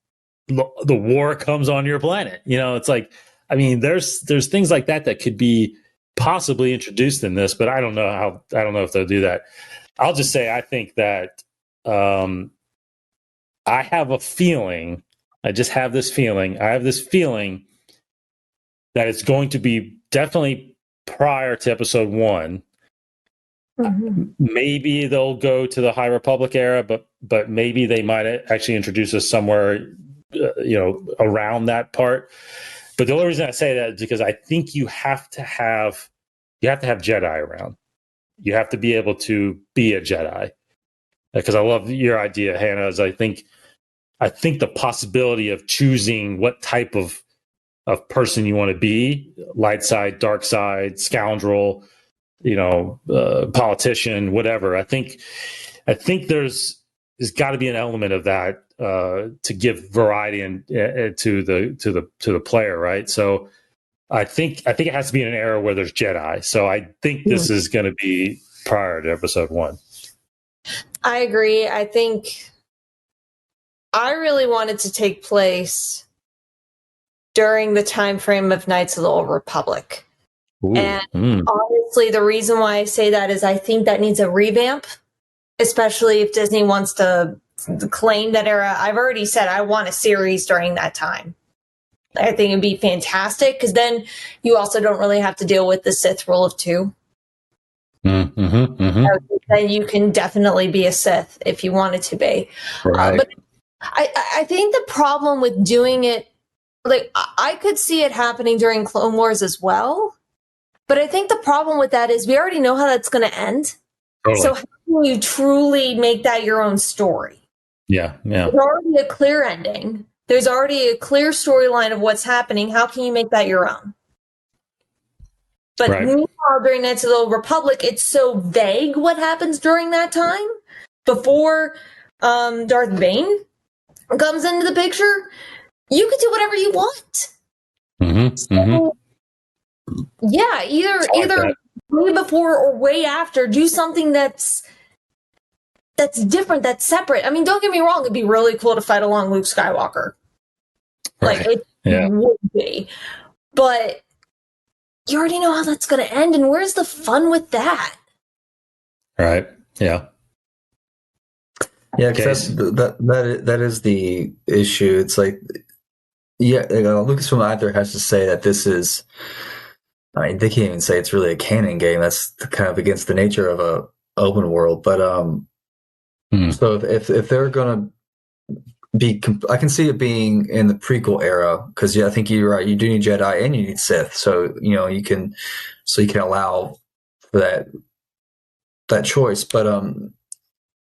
the war comes on your planet. It's like, I mean, there's things like that could be possibly introduced in this, but I don't know if they'll do that. I'll just say I think that I have a feeling. I have this feeling that it's going to be definitely prior to episode 1. Mm-hmm. Maybe they'll go to the High Republic era, but maybe they might actually introduce us somewhere, around that part. But the only reason I say that is because I think you have to have Jedi around. You have to be able to be a Jedi. Because I love your idea, Hannah. Is I think the possibility of choosing what type of person you want to be, light side, dark side, scoundrel, politician, whatever. I think there's got to be an element of that to give variety to the player, right? So I think it has to be in an era where there's Jedi. So I think this is going to be prior to episode 1. I agree. I think I really wanted to take place during the time frame of Knights of the Old Republic. Ooh. And honestly, the reason why I say that is I think that needs a revamp, especially if Disney wants to claim that era. I've already said I want a series during that time. I think it'd be fantastic because then you also don't really have to deal with the Sith rule of 2. Then you can definitely be a Sith if you wanted to be. Right. But I think the problem with doing it, like I could see it happening during Clone Wars as well. But I think the problem with that is we already know how that's going to end. Totally. So how can you truly make that your own story? Yeah. There's already a clear ending. There's already a clear storyline of what's happening. How can you make that your own? But meanwhile, during Knights of the Old Republic, it's so vague what happens during that time. Before Darth Bane comes into the picture, you could do whatever you want. Yeah, either way before or way after, do something that's different, that's separate. I mean, don't get me wrong, it'd be really cool to fight along Luke Skywalker. Right. Like, it would be. But you already know how that's going to end, and where's the fun with that? Right. Yeah. Yeah, because that is the issue. It's like, Lucasfilm either has to say that this is, I mean, they can't even say it's really a canon game. That's kind of against the nature of a open world. But so if they're going to be, I can see it being in the prequel era because I think you're right. You do need Jedi and you need Sith, so you can allow for that choice. But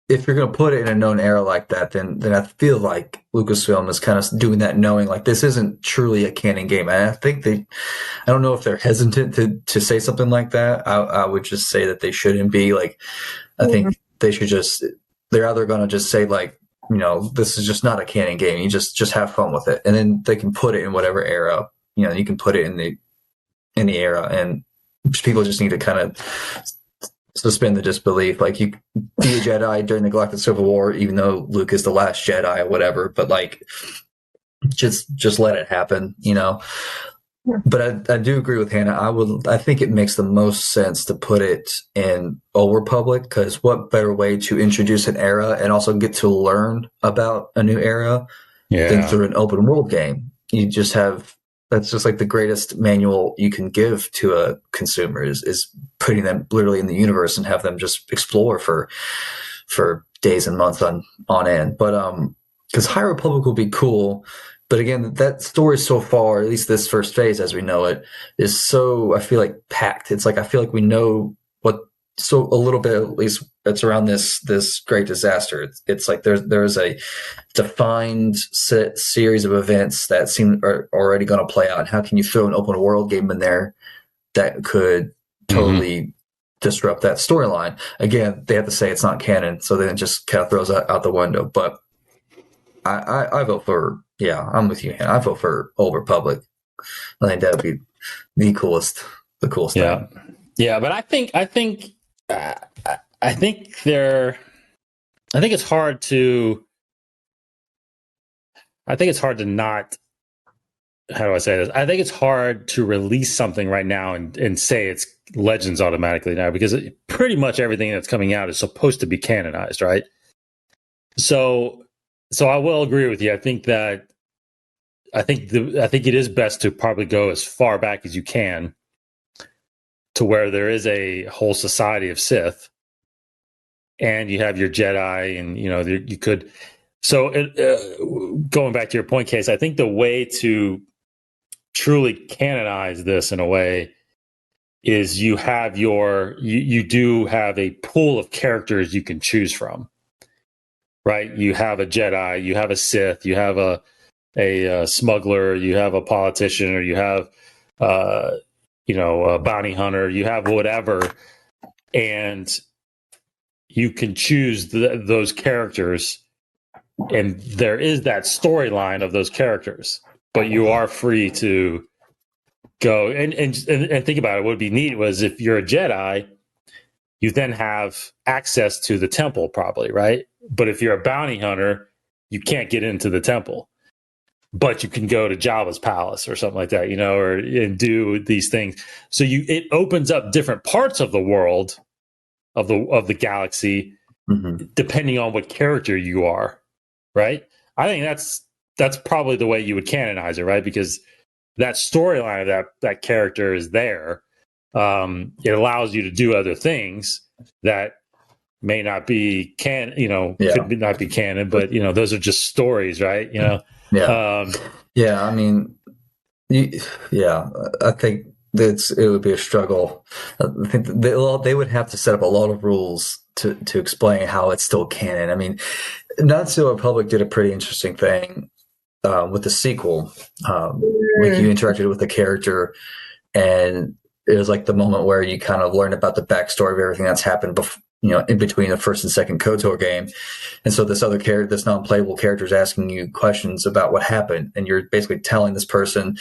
if you're going to put it in a known era like that, then I feel like Lucasfilm is kind of doing that, knowing like this isn't truly a canon game. And I think I don't know if they're hesitant to say something like that. I would just say that they shouldn't be. Like, I think they should they're either going to just say like, this is just not a canon game. You just have fun with it, and then they can put it in whatever era. You can put it in the era, and people just need to kind of suspend the disbelief. Like, you be a Jedi during the Galactic Civil War, even though Luke is the last Jedi or whatever. But like, just let it happen. But I do agree with Hannah. I think it makes the most sense to put it in Old Republic, because what better way to introduce an era and also get to learn about a new era than through an open world game? You just have, that's just like the greatest manual you can give to a consumer is putting them literally in the universe and have them just explore for days and months on end. But because High Republic will be cool. But again, that story so far, at least this first phase as we know it, is so, I feel like, packed. It's like, I feel like we know what, so a little bit at least, it's around this great disaster. It's like there's a defined series of events that seem are already going to play out. And how can you throw an open world game in there that could totally disrupt that storyline? Again, they have to say it's not canon, so then it just kind of throws that out the window. But I vote for, yeah, I'm with you, Hannah. I vote for Old Republic. I think that would be the coolest thing. Yeah, but I think it's hard to not, how do I say this? I think it's hard to release something right now and say it's Legends automatically now, because pretty much everything that's coming out is supposed to be canonized, right? So I will agree with you. I think it is best to probably go as far back as you can to where there is a whole society of Sith, and you have your Jedi, and you could. So going back to your point, Case, I think the way to truly canonize this in a way is you do have a pool of characters you can choose from. Right, you have a Jedi, you have a Sith, you have a smuggler, you have a politician, or you have a bounty hunter, you have whatever, and you can choose those characters, and there is that storyline of those characters, but you are free to go and think about it. What would be neat was if you're a Jedi, you then have access to the temple, probably, right? But if you're a bounty hunter, you can't get into the temple, but you can go to Jabba's palace or something like that, and do these things. So it opens up different parts of the world, of the galaxy, depending on what character you are, right? I think that's probably the way you would canonize it, right? Because that storyline of that character is there. It allows you to do other things that may not be could not be canon, but those are just stories, right? I mean, I think it would be a struggle. I think they would have to set up a lot of rules to explain how it's still canon. I mean, Not So Republic did a pretty interesting thing with the sequel. Like you interacted with the character, and it was like the moment where you kind of learn about the backstory of everything that's happened in between the first and second KOTOR game. And so this other character, this non-playable character, is asking you questions about what happened, and you're basically telling this person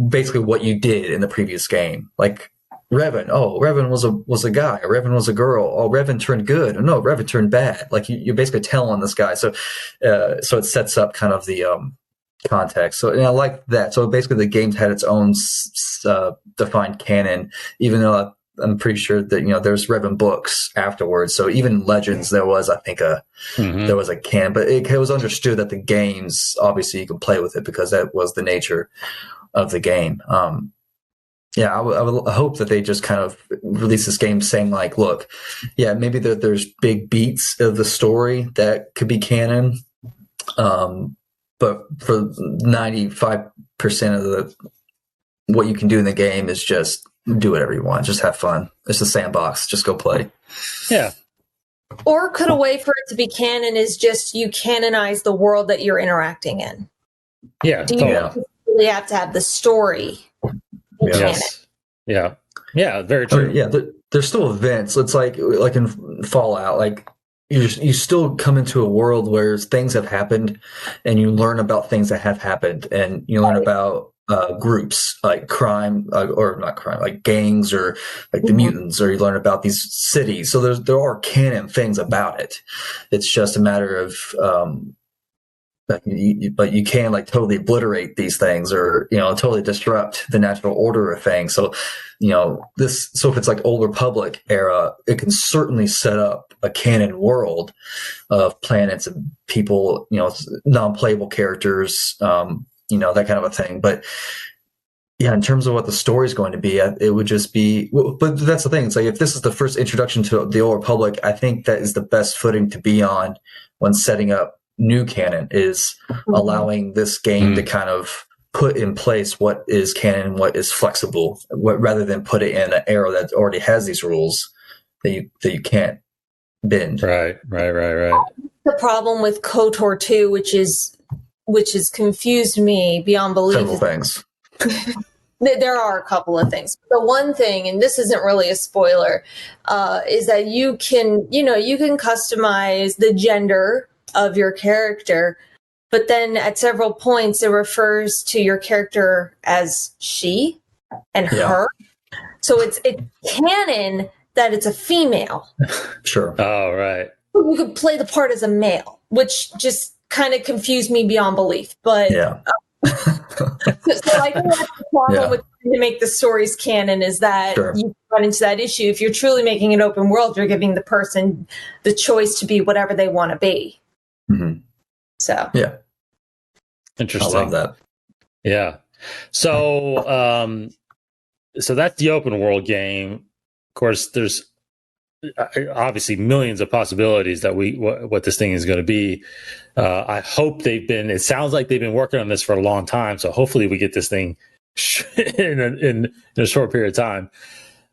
basically what you did in the previous game. Like Revan, Revan was a guy, or Revan was a girl, Revan turned good, no, Revan turned bad. Like you're basically telling this guy. So it sets up kind of the context. So I like that. So basically the game's had its own defined canon, even though I'm pretty sure that there's Revan books afterwards. So even Legends, there was, I think, there was a canon, but it was understood that the games, obviously you could play with it because that was the nature of the game. I would hope that they just kind of release this game saying like, look, maybe there's big beats of the story that could be canon, but for 95% of what you can do in the game is just do whatever you want. Just have fun. It's a sandbox. Just go play. Yeah. Or could a way for it to be canon is just you canonize the world that you're interacting in? Yeah. Do you really have to have the story? Yes. Yeah. Yeah. Very true. There's still events. It's like in Fallout, like you still come into a world where things have happened, and you learn about things that have happened, and you learn about groups like crime, or not crime, like gangs, or like the mutants, or you learn about these cities. So there are canon things about it. It's just a matter of but you can like totally obliterate these things, or totally disrupt the natural order of things. So so if it's like Old Republic era, it can certainly set up a canon world of planets and people, non-playable characters, that kind of a thing. But yeah, in terms of what the story is going to be, it would just be. But that's the thing. It's like if this is the first introduction to the Old Republic, I think that is the best footing to be on when setting up new canon, is allowing this game to kind of put in place what is canon, what is flexible, rather than put it in an era that already has these rules that you can't bend. Right. The problem with KOTOR 2, which has confused me beyond belief. Several things. There are a couple of things. The one thing, and this isn't really a spoiler, is that you can customize the gender of your character, but then at several points it refers to your character as she and her. So it's canon that it's a female. Sure. Oh, right. You could play the part as a male, which just kind of confused me beyond belief. But yeah. So I think that's the problem with trying to make the stories canon, is that you run into that issue. If you're truly making an open world, you're giving the person the choice to be whatever they want to be. Mm-hmm. So yeah, interesting. I love that. Yeah. So so that's the open world game. Of course, there's obviously millions of possibilities that what this thing is going to be. I hope it sounds like they've been working on this for a long time. So hopefully we get this thing in a short period of time.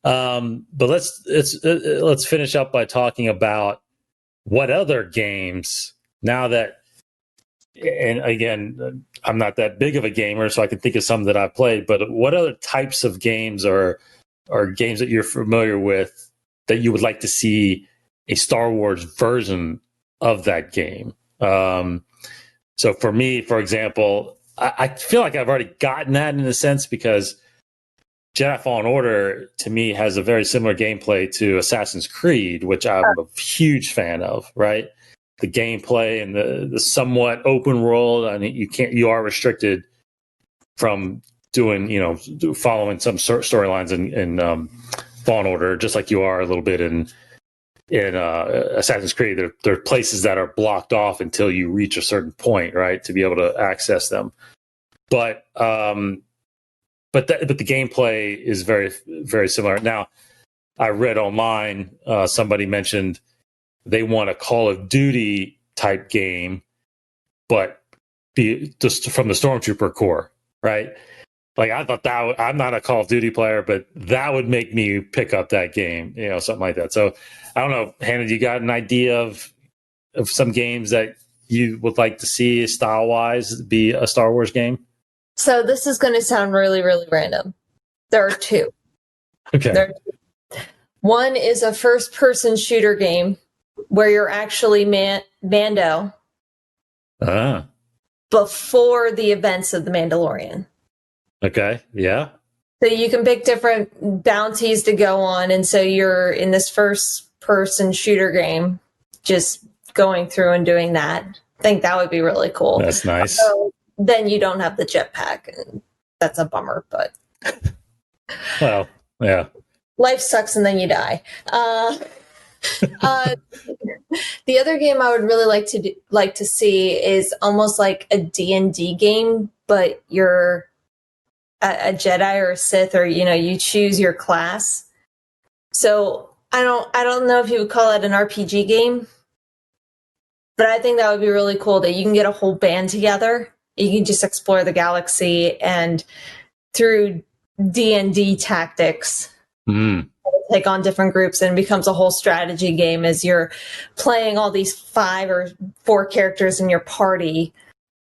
But let's finish up by talking about what other games, now that, and again, I'm not that big of a gamer, so I can think of some that I've played, but what other types of games or games that you're familiar with that you would like to see a Star Wars version of that game? So for me, for example, I feel like I've already gotten that in a sense, because Jedi Fallen Order to me has a very similar gameplay to Assassin's Creed, which I'm a huge fan of, right? The gameplay and the somewhat open world. I mean, you are restricted from doing, following some storylines in Fallen Order, just like you are a little bit in Assassin's Creed. There are places that are blocked off until you reach a certain point, right, to be able to access them. But the gameplay is very, very similar. Now, I read online somebody mentioned they want a Call of Duty type game, but be just from the Stormtrooper Corps, right? Like, I thought I'm not a Call of Duty player, but that would make me pick up that game, something like that. So I don't know, Hannah, you got an idea of some games that you would like to see style wise be a Star Wars game? So this is going to sound really, really random. There are two. Okay. One is a first-person shooter game where you're actually Mando before the events of The Mandalorian. Okay, yeah. So you can pick different bounties to go on, and so you're in this first-person shooter game, just going through and doing that. I think that would be really cool. That's nice. So then you don't have the jetpack, and that's a bummer, but... Well, yeah. Life sucks and then you die. The other game I would really like to see is almost like a D&D game, but you're a Jedi or a Sith, or you choose your class. So I don't know if you would call it an RPG game, but I think that would be really cool that you can get a whole band together. You can just explore the galaxy, and through D&D tactics, take on different groups, and it becomes a whole strategy game as you're playing all these 5 or 4 characters in your party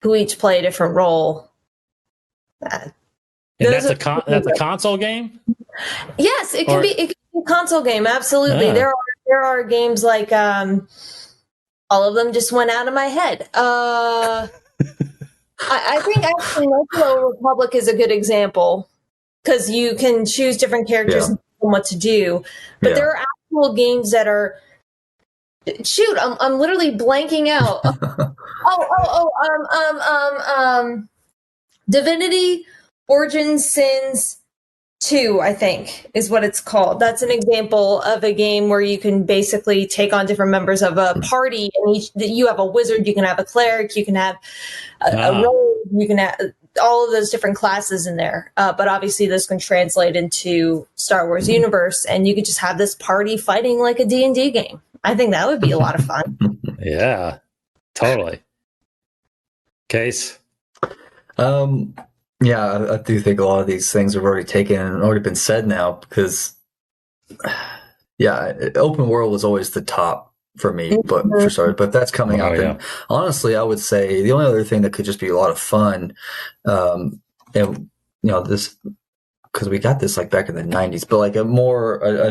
who each play a different role. And that's a console game? Yes, it can be a console game. Absolutely. Yeah. There are games like all of them just went out of my head. I think actually Old Republic is a good example, because you can choose different characters and what to do. But there are actual games that are Shoot, I'm literally blanking out. Divinity Origin Sins 2, I think, is what it's called. That's an example of a game where you can basically take on different members of a party, and you have a wizard, you can have a cleric, you can have a rogue, you can have all of those different classes in there. But obviously this can translate into Star Wars universe, and you could just have this party fighting like a D&D game. I think that would be a lot of fun. Yeah, totally. Case? Yeah, I do think a lot of these things have already taken and already been said now because, yeah, open world was always the top for me, but that's coming up. Yeah. And honestly, I would say the only other thing that could just be a lot of fun, and this, because we got this like back in the 90s, but like a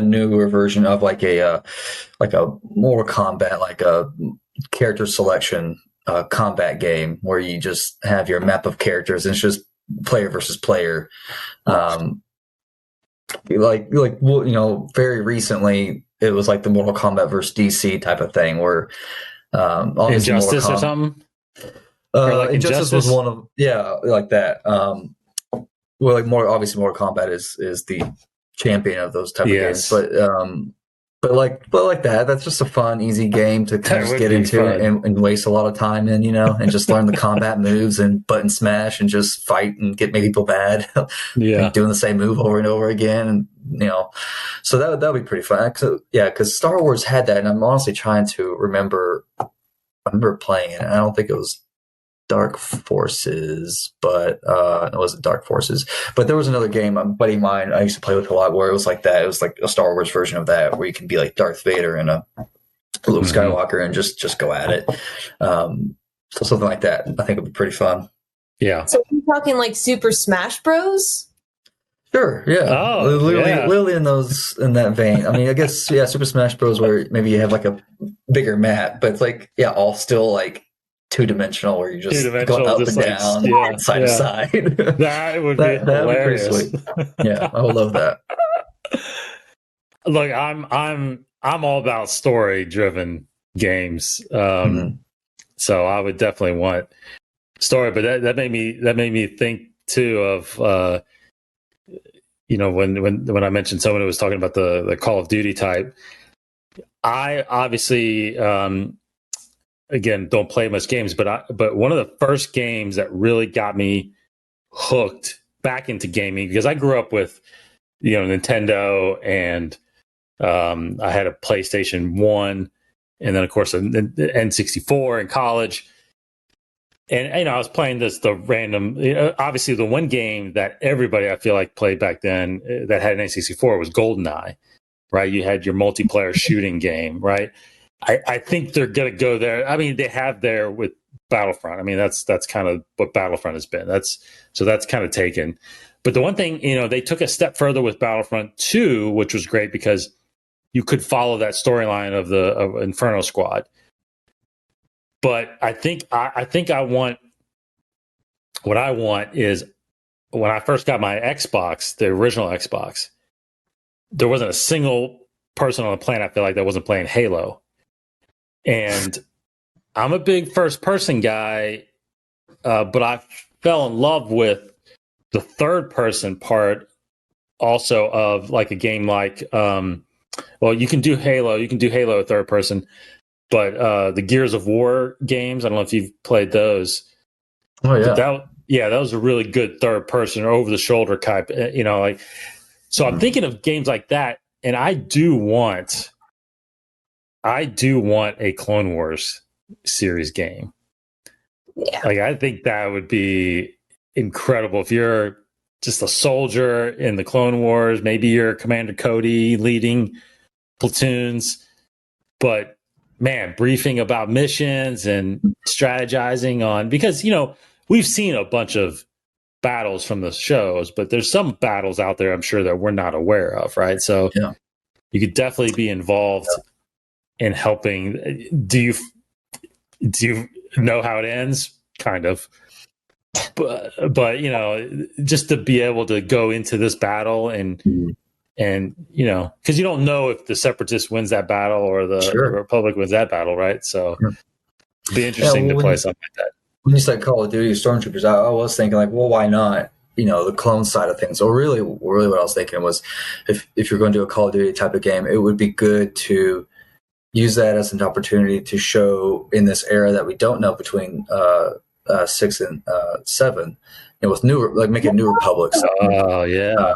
newer version of like a Mortal Kombat, like a character selection combat game where you just have your map of characters and it's just player versus player. Very recently it was like the Mortal Kombat versus DC type of thing where Injustice or something. Or like Injustice was one of like that. Well, like obviously Mortal Kombat is the champion of those type of games, but like that, that's just a fun, easy game to kind of just get into and waste a lot of time in, and just learn the combat moves and button smash and just fight and make people bad. Yeah, doing the same move over and over again, and so that would be pretty fun. So, yeah, because Star Wars had that, and I'm honestly trying to remember. I remember playing it. I don't think it was Dark Forces, but it wasn't Dark Forces. But there was another game, a buddy of mine I used to play with a lot, where it was like that. It was like a Star Wars version of that, where you can be like Darth Vader and a Luke Skywalker and just go at it. So something like that, I think would be pretty fun. Yeah. So are you talking like Super Smash Bros? Sure, yeah. Literally in that vein. I mean, I guess, yeah, Super Smash Bros. Where maybe you have like a bigger map, but it's like, yeah, all still like two-dimensional where you just go up and down, side to side. That would be hilarious. Would be pretty sweet. Yeah, I would love that. Look, I'm all about story-driven games. So I would definitely want story, but that made me think too of when I mentioned someone who was talking about the Call of Duty type. I obviously again don't play much games, but one of the first games that really got me hooked back into gaming, because I grew up with Nintendo, and I had a PlayStation 1, and then of course an N64 in college. And I was playing the random. Obviously, the one game that everybody I feel like played back then that had an N64 was GoldenEye, right? You had your multiplayer shooting game, right? I think they're going to go there. I mean, they have there with Battlefront. I mean, that's kind of what Battlefront has been. That's kind of taken. But the one thing, they took a step further with Battlefront 2, which was great because you could follow that storyline of Inferno Squad. But I think I want, what I want is, when I first got my Xbox, the original Xbox, there wasn't a single person on the planet, I feel like, that wasn't playing Halo. And I'm a big first person guy, but I fell in love with the third person part also of like a game like, you can do Halo third person. But the Gears of War games, I don't know if you've played those. Oh yeah, that was a really good third person or over the shoulder type. So I'm thinking of games like that, and I do want a Clone Wars series game. Yeah, like I think that would be incredible if you're just a soldier in the Clone Wars. Maybe you're Commander Cody leading platoons, but man, briefing about missions and strategizing on, because, we've seen a bunch of battles from the shows, but there's some battles out there I'm sure that we're not aware of, right? So you could definitely be involved in helping. Do you know how it ends? Kind of. But just to be able to go into this battle and And, because you don't know if the Separatist wins that battle or the Republic wins that battle, right? So it'd be interesting to play something like that. When you said Call of Duty Stormtroopers, I was thinking like, well, why not? The clone side of things. Or really what I was thinking was if you're going to do a Call of Duty type of game, it would be good to use that as an opportunity to show in this era that we don't know between 6 and 7, with making New Republics. Oh yeah.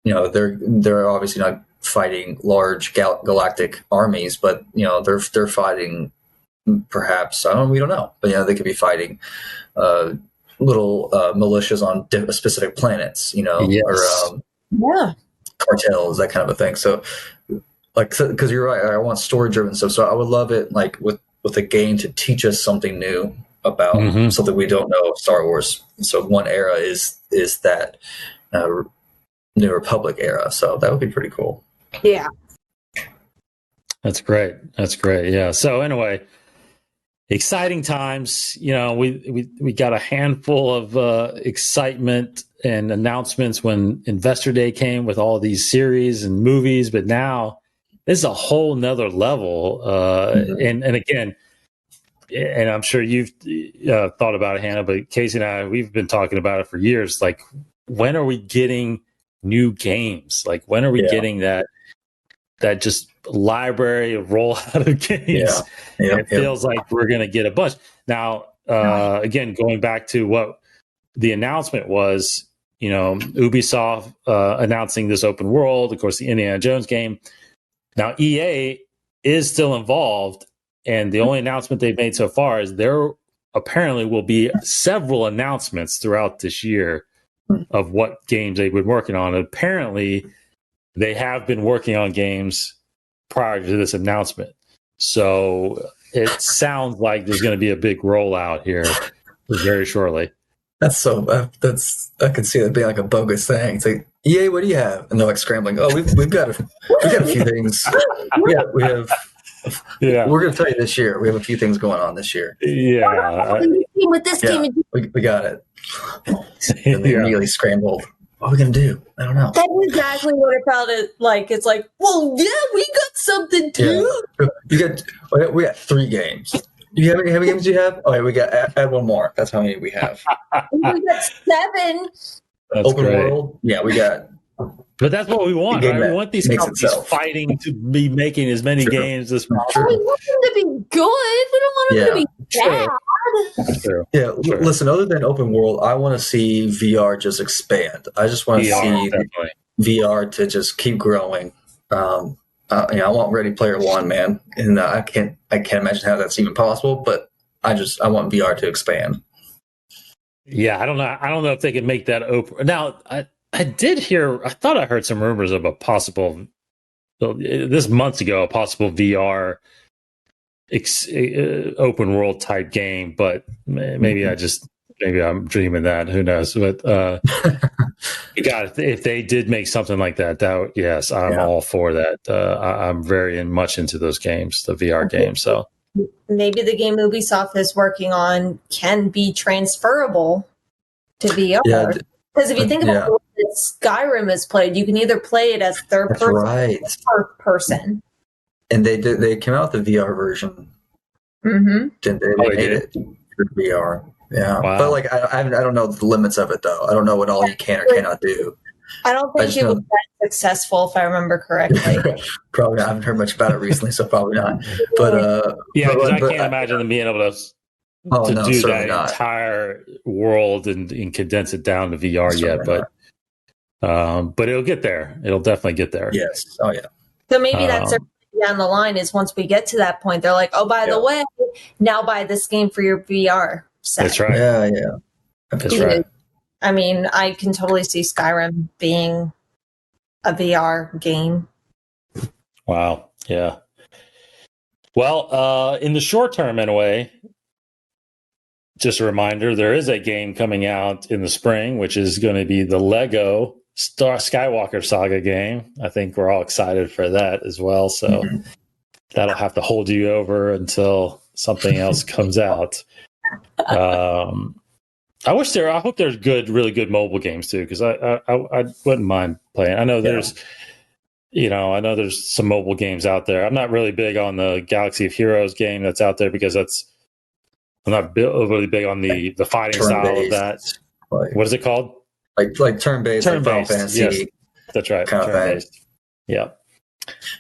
They're obviously not fighting large galactic armies, but they're fighting perhaps we don't know, but they could be fighing little militias on specific planets, or cartels, that kind of a thing. So, because you're right, I want story driven stuff. So I would love it, like with a game to teach us something new about something we don't know of Star Wars. So one era is that New Republic era. So that would be pretty cool. Yeah, that's great. Yeah. So anyway, exciting times. We got a handful of excitement and announcements when Investor Day came with all these series and movies, but now this is a whole nother level. And again, and I'm sure you've thought about it, Hannah, but Casey and I, we've been talking about it for years. Like, when are we getting new games? Like, when are we getting that just library of rollout of games? It feels like we're going to get a bunch. Now, again, going back to what the announcement was, Ubisoft announcing this open world, of course, the Indiana Jones game. Now, EA is still involved, and the only announcement they've made so far is there apparently will be several announcements throughout this year of what games they've been working on. Apparently, they have been working on games prior to this announcement. So it sounds like there's going to be a big rollout here very shortly. I could see that being like a bogus thing. It's like, EA, what do you have? And they're like scrambling. Oh, we've got a few things. We have. Yeah, we're going to tell you this year. We have a few things going on this year. Yeah, with this game, we got it. And they immediately scrambled. What are we going to do? I don't know. That's exactly what it felt like. It's like, well, yeah, we got something too. Yeah. We got 3 games. How many games do you have? Okay, we got add one more. That's how many we have. We got 7. That's open great. World. Yeah, we got. But that's what we want, right? We want these companies fighting to be making as many games as possible. We want them to be good. We don't want them to be bad. True. Yeah, listen, other than open world, I want to see VR just expand. I just want to see VR to just keep growing. I want Ready Player One, man, and I can't imagine how that's even possible. But I want VR to expand. Yeah, I don't know if they can make that open. Now, I thought I heard some rumors of a possible, this months ago, a possible VR open world type game, but maybe I'm dreaming that. Who knows? But if they did make something like that, yes, I'm all for that. I'm very much into those games, the VR games. So maybe the game Ubisoft is working on can be transferable to VR. Yeah. Because if you think about what Skyrim is played, you can either play it as third person or first person. And they came out with the VR version. Mm-hmm. They made it for VR. Yeah. Wow. But I don't know the limits of it though. I don't know what all you can or cannot do. I don't think it was that successful, if I remember correctly. Probably not. I haven't heard much about it recently, so probably not. But because I can't imagine them being able to do that entire world and condense it down to VR yet. But it'll get there. It'll definitely get there. Yes. Oh yeah. So maybe that's down the line is once we get to that point, they're like, oh, by the way, now buy this game for your VR set. That's right. Yeah. That's right. I mean, I can totally see Skyrim being a VR game. Wow. Yeah. Well, in the short term, anyway, just a reminder, there is a game coming out in the spring, which is going to be the Lego Skywalker Saga game. I think we're all excited for that as well. So that'll have to hold you over until something else comes out. I hope there's really good mobile games too, because I wouldn't mind playing. I know there's some mobile games out there. I'm not really big on the Galaxy of Heroes game that's out there because I'm not really big on the fighting style of that. What is it called? Like turn-based, like Final Fantasy. Yes, that's right. Turn-based. Yeah.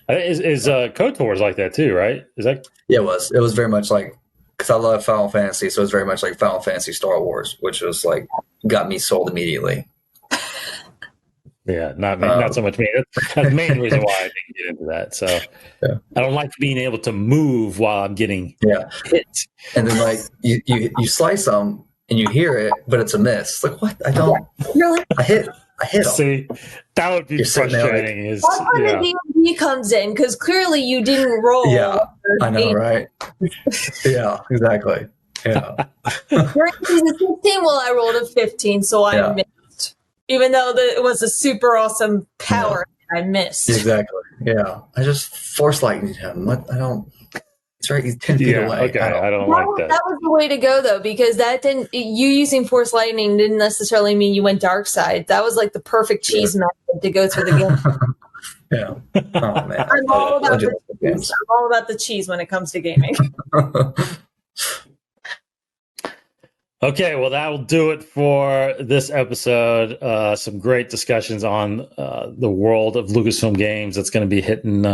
Is KOTOR like that too, right? Is that? Yeah, it was. It was very much like, because I love Final Fantasy, so it was very much like Final Fantasy Star Wars, which was like got me sold immediately. Yeah, not so much me. That's the main reason why I didn't get into that. So I don't like being able to move while I'm getting hit. And then like you slice them and you hear it, but it's a miss. Like, what? I don't. Really? I hit them. See, that would be frustrating. That's when the DMV comes in, because clearly you didn't roll. Yeah, I know, right? Yeah, exactly. Yeah. The 16, well, I rolled a 15, so I missed. Even though it was a super awesome power, I missed. Exactly. Yeah. I just force lightning him. I don't. It's right. He's 10 feet away. Okay. I don't like that. That was the way to go, though, because you using force lightning didn't necessarily mean you went dark side. That was like the perfect cheese method to go through the game. Yeah. Oh man. I'm all about the cheese. I'm all about the cheese when it comes to gaming. Okay, well, that will do it for this episode. Some great discussions on the world of Lucasfilm Games. That's going to be hitting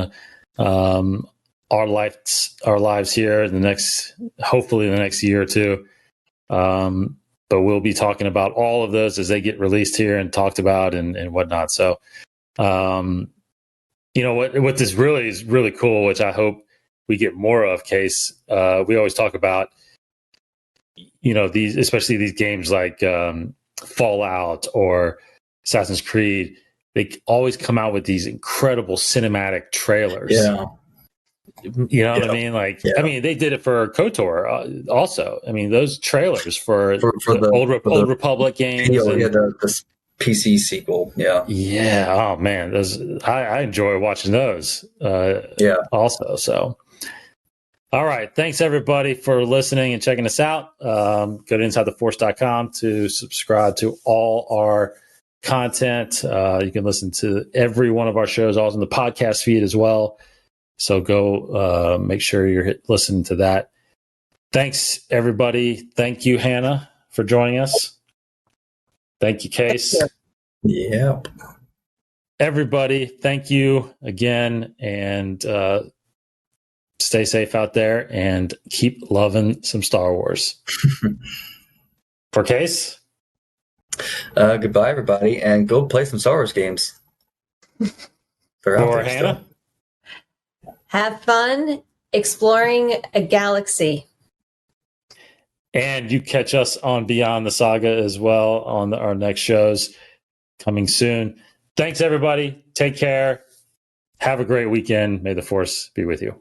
our lives here in hopefully the next year or two. But we'll be talking about all of those as they get released here and talked about and whatnot. So, what this really is really cool, which I hope we get more of, Case. We always talk about, especially these games like Fallout or Assassin's Creed. They always come out with these incredible cinematic trailers. Yeah. You know what I mean? Like, I mean, they did it for KOTOR also. I mean, those trailers for the Old Republic games. The PC sequel. Yeah. Yeah. Oh man, I enjoy watching those. Also. So, all right. Thanks everybody for listening and checking us out. Go to InsideTheForce.com to subscribe to all our content. You can listen to every one of our shows also in the podcast feed as well. So go make sure you're listening to that. Thanks, everybody. Thank you, Hannah, for joining us. Thank you, Case. Yep. Everybody, thank you again. And stay safe out there and keep loving some Star Wars. For Case? Goodbye, everybody. And go play some Star Wars games. For Hannah? Have fun exploring a galaxy. And you catch us on Beyond the Saga as well on our next shows coming soon. Thanks, everybody. Take care. Have a great weekend. May the Force be with you.